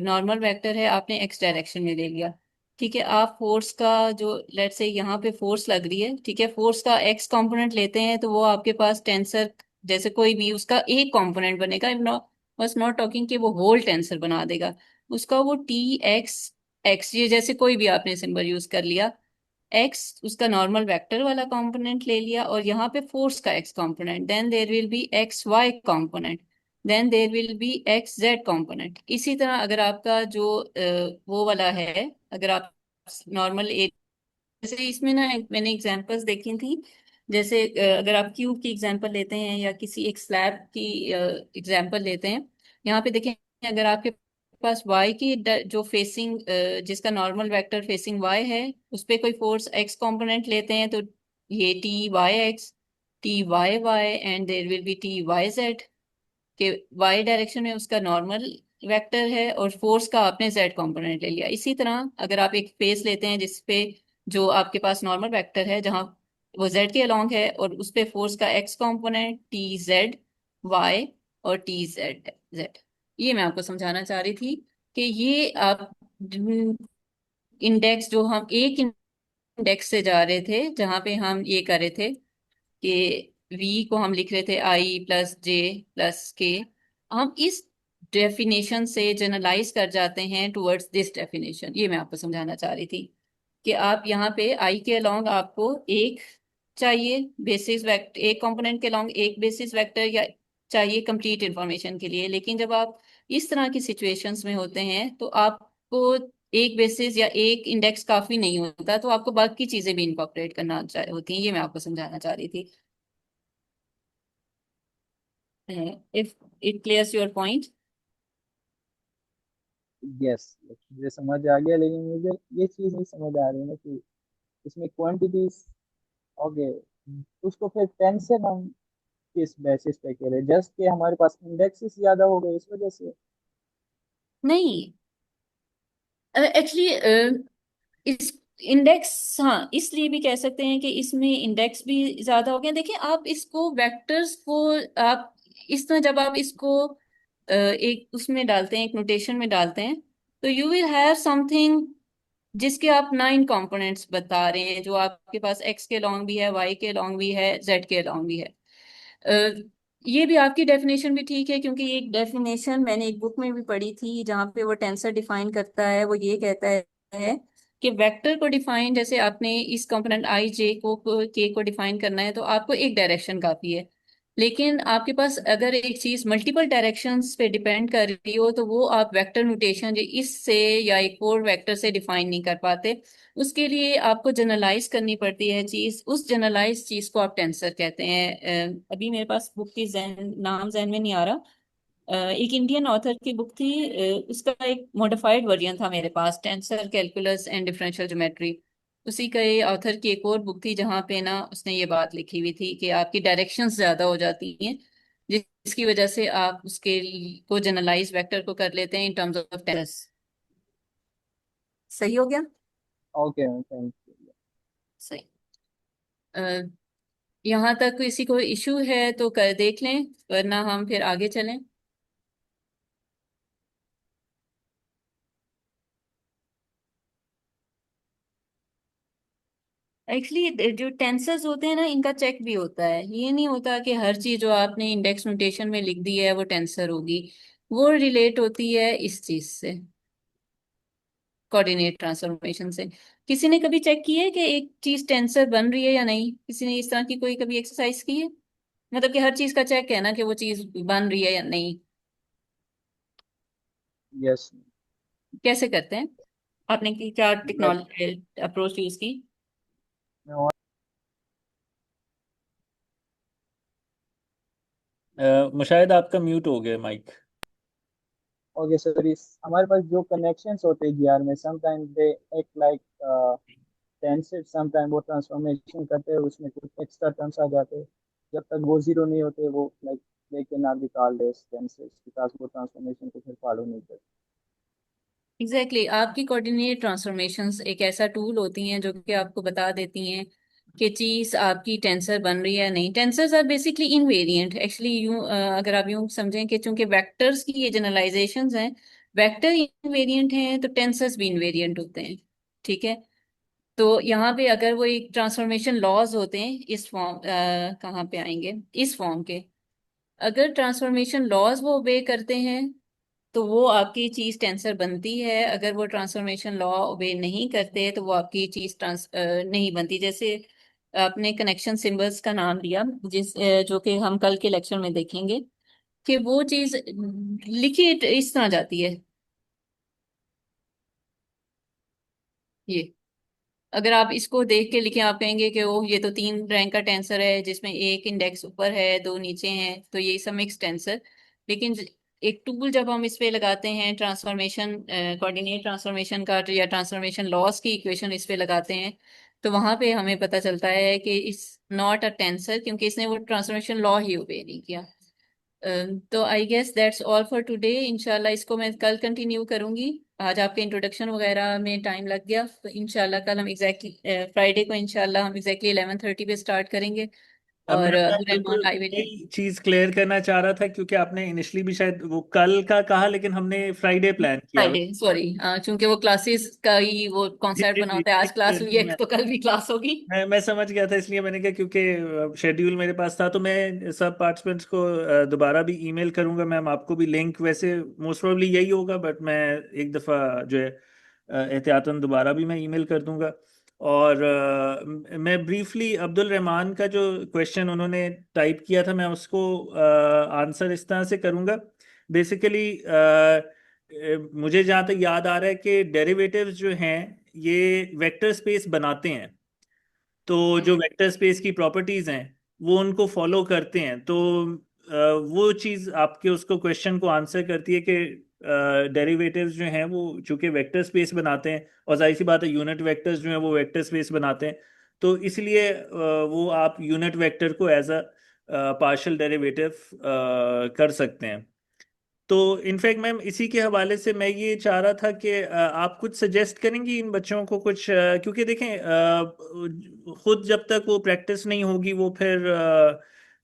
S2: नॉर्मल वेक्टर है, आपने एक्स डायरेक्शन में ले लिया, ठीक है। आप फोर्स का जो, लेट्स से यहाँ पे फोर्स लग रही है, ठीक है, फोर्स का एक्स कंपोनेंट लेते हैं तो वो आपके पास टेंसर जैसे कोई भी उसका एक कंपोनेंट बनेगा। बस नॉट टॉकिंग कि वो होल टेंसर बना देगा। उसका वो टी एक्स एक्स, ये जैसे कोई भी आपने सिंबल यूज कर लिया, एक्स उसका नॉर्मल वेक्टर वाला कंपोनेंट ले लिया और यहाँ पे फोर्स का X component, then there will be x Y component, then there will be X Z component. इसी तरह अगर आपका जो वो वाला है, अगर आप नॉर्मल, जैसे इसमें ना मैंने एग्जांपल्स देखी थी। जैसे अगर आप क्यूब की एग्जांपल लेते हैं या किसी एक स्लैब की एग्जांपल लेते हैं, यहाँ पे देखें, अगर आपके पास y की जो फेसिंग, जिसका नॉर्मल वेक्टर फेसिंग y है, उस पे कोई फोर्स x कंपोनेंट लेते हैं तो ये T Y X, T Y Y and there will be T Y Z, कि y डायरेक्शन में उसका नॉर्मल वेक्टर है और फोर्स का आपने z कंपोनेंट ले लिया। इसी तरह अगर आप एक फेस लेते हैं जिसपे जो आपके पास नॉर्मल वेक्टर है, जहां वो z के अलोंग है, और उस पे फोर्स का x component T Z Y और टी जेड जेड। ये मैं आपको समझाना चाह रही थी कि ये आप इंडेक्स, जो हम एक इंडेक्स से जा रहे थे, जहां पे हम ये कर रहे थे कि v को हम लिख रहे थे i प्लस जे प्लस के, हम इस डेफिनेशन से जनरलाइज कर जाते हैं टुवर्ड्स दिस डेफिनेशन। ये मैं आपको समझाना चाह रही थी कि आप यहाँ पे i के अलोंग आपको एक चाहिए बेसिस वेक्टर, एक कंपोनेंट के अलोंग एक बेसिस वेक्टर या चाहिए कंप्लीट इंफॉर्मेशन के लिए। लेकिन जब आप इस तरह की सिचुएशंस में होते हैं तो आपको एक बेसिस या एक इंडेक्स काफी नहीं होता, तो आपको बाकी चीजें भी इनकॉर्पोरेट करना होती हैं। ये मैं आपको समझाना चाह रही थी। If it clears your point.
S6: हैं। यस, मुझे समझ आ गया, लेकिन मुझे ये चीज़ नहीं समझ आ रही है कि इसमें क्वांटिटीज, ओके, उसको फिर टेंसर हम किस बेसिस पे करें? जस्ट कि हमारे पास इंडेक्सेस ज्यादा हो गए इस वजह से?
S2: नहीं, एक्चुअली इस इंडेक्स, हाँ, इसलिए भी कह सकते हैं कि इसमें इंडेक्स भी ज्यादा हो गया। देखिए, आप इसको वेक्टर्स को, आप इस तरह जब आप इसको एक उसमें डालते हैं, एक नोटेशन में डालते हैं, तो यू विल हैव समथिंग जिसके आप 9 कंपोनेंट्स बता रहे हैं, जो आपके पास एक्स के लॉन्ग भी है, वाई के लॉन्ग भी है, जेड के लॉन्ग भी है। अ, ये भी आपकी डेफिनेशन भी ठीक है, क्योंकि एक डेफिनेशन मैंने एक बुक में भी पढ़ी थी जहाँ पे वो टेंसर डिफाइन करता है। वो ये कहता है कि वेक्टर को डिफाइन, जैसे आपने इस कंपोनेंट आई जे को के को डिफाइन करना है तो आपको एक डायरेक्शन काफी है। लेकिन आपके पास अगर एक चीज मल्टीपल डायरेक्शंस पे डिपेंड कर रही हो तो वो आप वेक्टर नोटेशन जो इससे या एक और वेक्टर से डिफाइन नहीं कर पाते। उसके लिए आपको जनरलाइज करनी पड़ती है चीज, उस जनरलाइज चीज को आप टेंसर कहते हैं। अभी मेरे पास बुक की नाम जहन में नहीं आ रहा। एक इंडियन ऑथर की बुक थी, उसका एक मॉडिफाइड वर्जन था मेरे पास, tensor calculus and differential geometry. उसी का ये ऑथर की एक और बुक थी जहाँ पे ना उसने ये बात लिखी हुई थी कि आपकी डायरेक्शंस ज्यादा हो जाती हैं, जिसकी वजह से आप उसके को जनरलाइज वेक्टर को कर लेते हैं इन टर्म्स ऑफ टेंस। सही हो गया?
S6: Okay, thank you.
S2: सही। अ, यहाँ तक किसी को इशू है तो कर देख लें, वरना हम फिर आगे चलें। एक्चुअली जो टेंसर्स होते हैं ना, इनका चेक भी होता है। ये नहीं होता कि हर चीज जो आपने इंडेक्स नोटेशन में लिख दी है वो टेंसर होगी। वो रिलेट होती है इस चीज से, कोऑर्डिनेट ट्रांसफॉर्मेशन से। किसी ने कभी चेक किया है कि एक चीज टेंसर बन रही है या नहीं? किसी ने इस तरह की कोई कभी एक्सरसाइज की है? मतलब कि हर चीज का चेक है ना कि वो चीज बन रही है या नहीं।
S6: यस।
S2: कैसे करते हैं? आपने क्या
S6: मैं
S2: टेक्नोलॉजी अप्रोच यूज की?
S6: मैं
S1: मुशाहिद आपका म्यूट हो गया माइक।
S6: ओके सर, इस हमारे पास जो कनेक्शंस होते हैं जीआर में, sometime they act like tenses, sometime वो ट्रांसफॉर्मेशन करते हैं, उसमें कुछ एक्स्ट्रा टर्म्स आ जाते हैं। जब तक वो जीरो नहीं होते वो like they can not be called as tensors because वो ट्रांसफॉर्मेशन को फिर फॉलो नहीं करते।
S2: एग्जैक्टली आपकी कोऑर्डिनेट ट्रांसफॉर्मेशंस एक ऐसा टूल होती हैं जो कि आपको बता देती हैं कि चीज आपकी टेंसर बन रही है या नहीं। Tensors are basically invariant actually. यूं अगर आप यूं समझें कि चूंकि वेक्टर्स की ये जनरलाइजेशंस हैं, वेक्टर इनवेरिएंट हैं तो टेंसर्स भी इनवेरिएंट होते हैं। ठीक है। तो यहाँ पे अगर वो एक ट्रांसफॉर्मेशन लॉज होते हैं इस फॉर्म, कहाँ पे आएंगे, इस फॉर्म के। अगर ट्रांसफॉर्मेशन लॉज वो ओबे करते हैं तो वो आपकी चीज टेंसर बनती है। अगर वो ट्रांसफॉर्मेशन लॉ ओबे नहीं करते तो वो आपकी चीज नहीं बनती। जैसे आपने कनेक्शन सिंबल्स का नाम लिया, जो कि हम कल के लेक्चर में देखेंगे कि वो चीज लिखी इस तरह जाती है। ये अगर आप इसको देख के लिखें, आप कहेंगे कि ओ ये तो 3 रैंक का टेंसर है जिसमें एक इंडेक्स ऊपर है 2 नीचे हैं, तो ये सब मिक्स टेंसर। लेकिन एक टूल जब हम इस पे लगाते हैं ट्रांसफॉर्मेशन, कोऑर्डिनेट ट्रांसफॉर्मेशन का, या ट्रांसफॉर्मेशन लॉस की इक्वेशन इस पे लगाते हैं, तो वहां पे हमें पता चलता है कि इस नॉट अ टेंसर, क्योंकि इसने वो ट्रांसफॉर्मेशन लॉ ही ओबे नहीं किया। तो I guess that's all for today. इंशाल्लाह इसको मैं कल कंटिन्यू करूंगी। आज आपके इंट्रोडक्शन वगैरह में टाइम लग गया, तो इंशाल्लाह कल हम एग्जैक्टली फ्राइडे को इंशाल्लाह हम एग्जैक्टली 11:30 पे स्टार्ट करेंगे।
S1: अब
S2: और
S1: मैं
S2: अब्दुल
S1: बिल्कुल
S2: रहमान आई विल।
S1: यही चीज क्लियर करना चाह रहा था, क्योंकि आपने इनिशियली भी शायद वो कल का कहा, लेकिन हमने फ्राइडे प्लान किया हुआ।
S2: Friday, sorry. चूंकि वो क्लासेस का ही वो
S1: जी
S2: कॉन्सेप्ट
S1: जी
S2: बना
S1: जी,
S2: होता है, आज क्लास हुई है
S1: मैं
S2: तो कल भी क्लास होगी।
S1: मैं समझ गया था, इसलिए मैंने कहा क्योंकि शेड्यूल मेरे पास था, तो मैं सब पार्टिसिपेंट्स को दोबारा भी ईमेल करूंगा। मैम आपको भी लिंक, वैसे मोस्ट प्रोबेबली यही होगा, बट मैं एक दफ़ा जो है एहतियातन दोबारा भी मैं ईमेल कर दूंगा। और मैं ब्रीफली अब्दुल रहमान का जो क्वेश्चन उन्होंने टाइप किया था, मैं उसको आंसर इस तरह से करूंगा। बेसिकली मुझे जहाँ तक याद आ रहा है कि डेरिवेटिव्स जो हैं ये वेक्टर स्पेस बनाते हैं। तो जो वेक्टर स्पेस की प्रॉपर्टीज हैं वो उनको फॉलो करते हैं। तो वो चीज़ आपके उसको क्वेश्चन को आंसर करती है कि डेरिवेटिव्स जो हैं वो चूंकि वेक्टर स्पेस बनाते हैं, और जाहिर सी बात है यूनिट वेक्टर्स जो हैं वो वेक्टर स्पेस बनाते हैं, तो इसलिए वो आप यूनिट वेक्टर को एज अ पार्शियल डेरिवेटिव कर सकते हैं। तो इनफैक्ट मैम इसी के हवाले से मैं ये चाह रहा था कि आप कुछ सजेस्ट करेंगी इन बच्चों को कुछ, क्योंकि देखें खुद जब तक वो प्रैक्टिस नहीं होगी वो फिर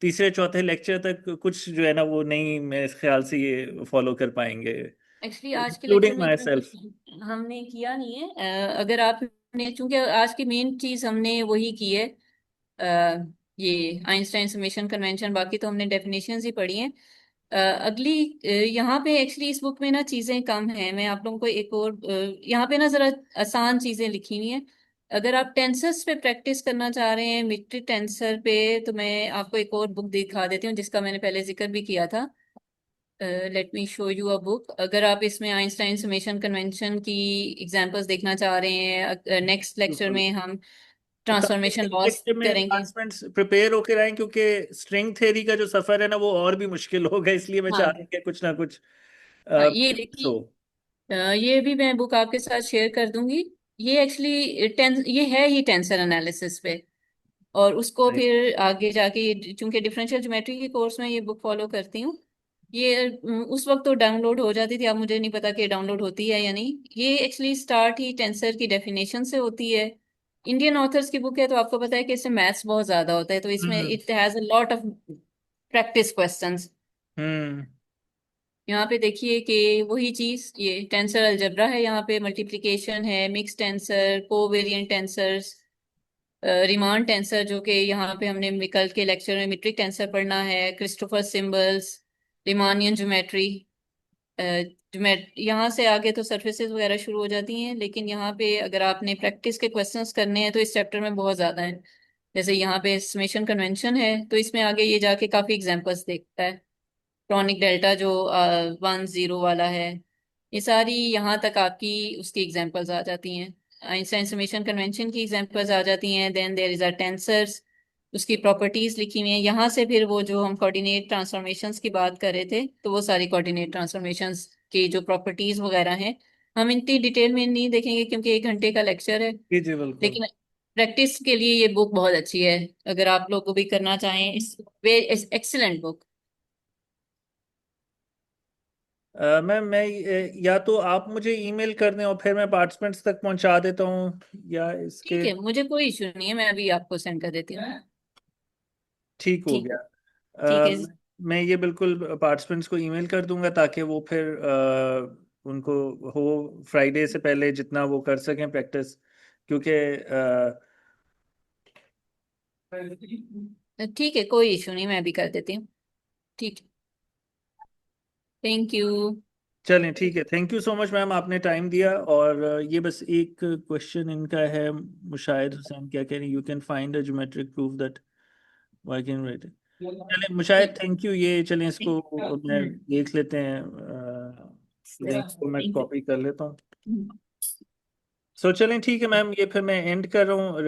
S1: तीसरे चौथे लेक्चर तक कुछ जो है ना वो नहीं, मेरे ख्याल से ये फॉलो कर पाएंगे,
S2: एक्चुअली आज के लेक्चर
S1: इंक्लूडिंग
S2: में
S1: माई
S2: इतना
S1: सेल्फ।
S2: कुछ हमने किया नहीं है। अगर आपने, चूंकि आज की मेन चीज हमने वही की है, ये आइंस्टाइन समेशन कन्वेंशन, बाकी तो हमने डेफिनेशंस ही पढ़ी हैं। अगली यहाँ पे एक्चुअली इस बुक में ना चीजें कम हैं। मैं आप लोगों को एक और यहाँ पे ना जरा आसान चीजें लिखी हुई हैं। अगर आप टेंसर्स पे प्रैक्टिस करना चाह रहे हैं, मीट्रिक टेंसर पे, तो मैं आपको एक और बुक दिखा देती हूँ जिसका मैंने पहले जिक्र भी किया था। Let me show you a book. अगर आप इसमें आइंस्टाइन समेशन कन्वेंशन की एग्जांपल्स देखना चाह रहे हैं, नेक्स्ट लेक्चर
S1: बिल्कुल।
S2: में हम
S1: तो ताकि
S2: ट्रांसफॉर्मेशन
S1: next
S2: लॉस
S1: lecture में
S2: करेंगे।
S1: पार्टिसिपेंट्स प्रिपेयर होकर आए, क्योंकि स्ट्रिंग थ्योरी का जो सफर है ना वो और भी मुश्किल होगा, इसलिए मैं चाह
S2: हाँ,
S1: रही हूँ कि कुछ ना कुछ
S2: हाँ, ये
S1: सो।
S2: देखिए, ये भी मैं बुक आपके साथ शेयर कर दूंगी। ये एक्चुअली ये है ही टेंसर एनालिसिस पे, और उसको फिर आगे जाके, चूंकि डिफरेंशियल ज्योमेट्री के कोर्स में ये बुक फॉलो करती हूँ। ये उस वक्त तो डाउनलोड हो जाती थी, अब मुझे नहीं पता कि डाउनलोड होती है या नहीं। ये एक्चुअली स्टार्ट ही टेंसर की डेफिनेशन से होती है। इंडियन ऑथर्स की बुक है, तो आपको पता है कि इसमें मैथ्स बहुत ज्यादा होता है, तो इसमें
S1: हम्म।
S2: It has a lot of practice questions.
S1: हम्म।
S2: यहाँ पे देखिए कि वही चीज, ये टेंसर अलजेब्रा है, यहाँ पे मल्टीप्लिकेशन है, mix tensor, covariant tensors, Riemann tensor, जो कि यहाँ पे हमने कल के लेक्चर में मीट्रिक टेंसर पढ़ना है, क्रिस्टोफर सिंबल्स, रिमानियन ज्योमेट्री। यहाँ से आगे तो सरफेसेस वगैरह शुरू हो जाती हैं, लेकिन यहाँ पे अगर आपने प्रैक्टिस के क्वेश्चंस करने हैं तो इस चैप्टर में बहुत ज्यादा है। जैसे यहाँ पे समेशन कन्वेंशन है, तो इसमें आगे ये जाके काफी एग्जांपल्स देखता है। क्रॉनिक डेल्टा जो 1 0 वाला है, ये सारी यहाँ तक आपकी उसकी एग्जांपल्स आ जाती हैं। आइंस्टाइन समेशन कन्वेंशन की एग्जांपल्स आ जाती हैं। Then there is a tensors, उसकी प्रॉपर्टीज लिखी हुई हैं। यहाँ से फिर वो जो हम कोऑर्डिनेट ट्रांसफॉर्मेशंस की बात कर रहे थे, तो वो सारी कोऑर्डिनेट ट्रांसफॉर्मेशंस की जो प्रॉपर्टीज वगैरह हैं, हम इतनी डिटेल में नहीं देखेंगे क्योंकि 1 घंटे का लेक्चर है।
S1: जी जी बिल्कुल।
S2: लेकिन प्रैक्टिस के लिए ये बुक बहुत अच्छी है, अगर आप लोग को भी करना चाहें। इस एक्सीलेंट बुक।
S1: मैम मैं या तो आप मुझे ईमेल कर दें और फिर मैं पार्टिसिपेंट्स तक पहुंचा देता हूँ, या इसके
S2: ठीक है, मुझे कोई इशू नहीं है, मैं अभी आपको सेंड कर देती हूँ।
S1: ठीक हो
S2: ठीक
S1: गया।
S2: है। ठीक है।
S1: मैं ये बिल्कुल पार्टिसिपेंट्स को ईमेल कर दूंगा ताकि वो फिर उनको हो फ्राइडे से पहले जितना वो कर सकें प्रैक्टिस, क्योंकि
S2: ठीक है, कोई इशू नहीं, मैं अभी कर देती हूँ। ठीक है। Thank you.
S1: चलें ठीक है। Thank you so much ma'am, आपने टाइम दिया। और ये बस एक क्वेश्चन इनका है, मुशाहिद हुसैन क्या कह रहे हैं, you can find a geometric proof that Y can write. चलें मुशाहिद, थैंक यू। ये चलें इसको मैं देख लेते हैं, लिंक को मैं कॉपी कर लेता हूँ। सो चलें ठीक है मैम, ये फिर मैं एंड कर रहा हूँ।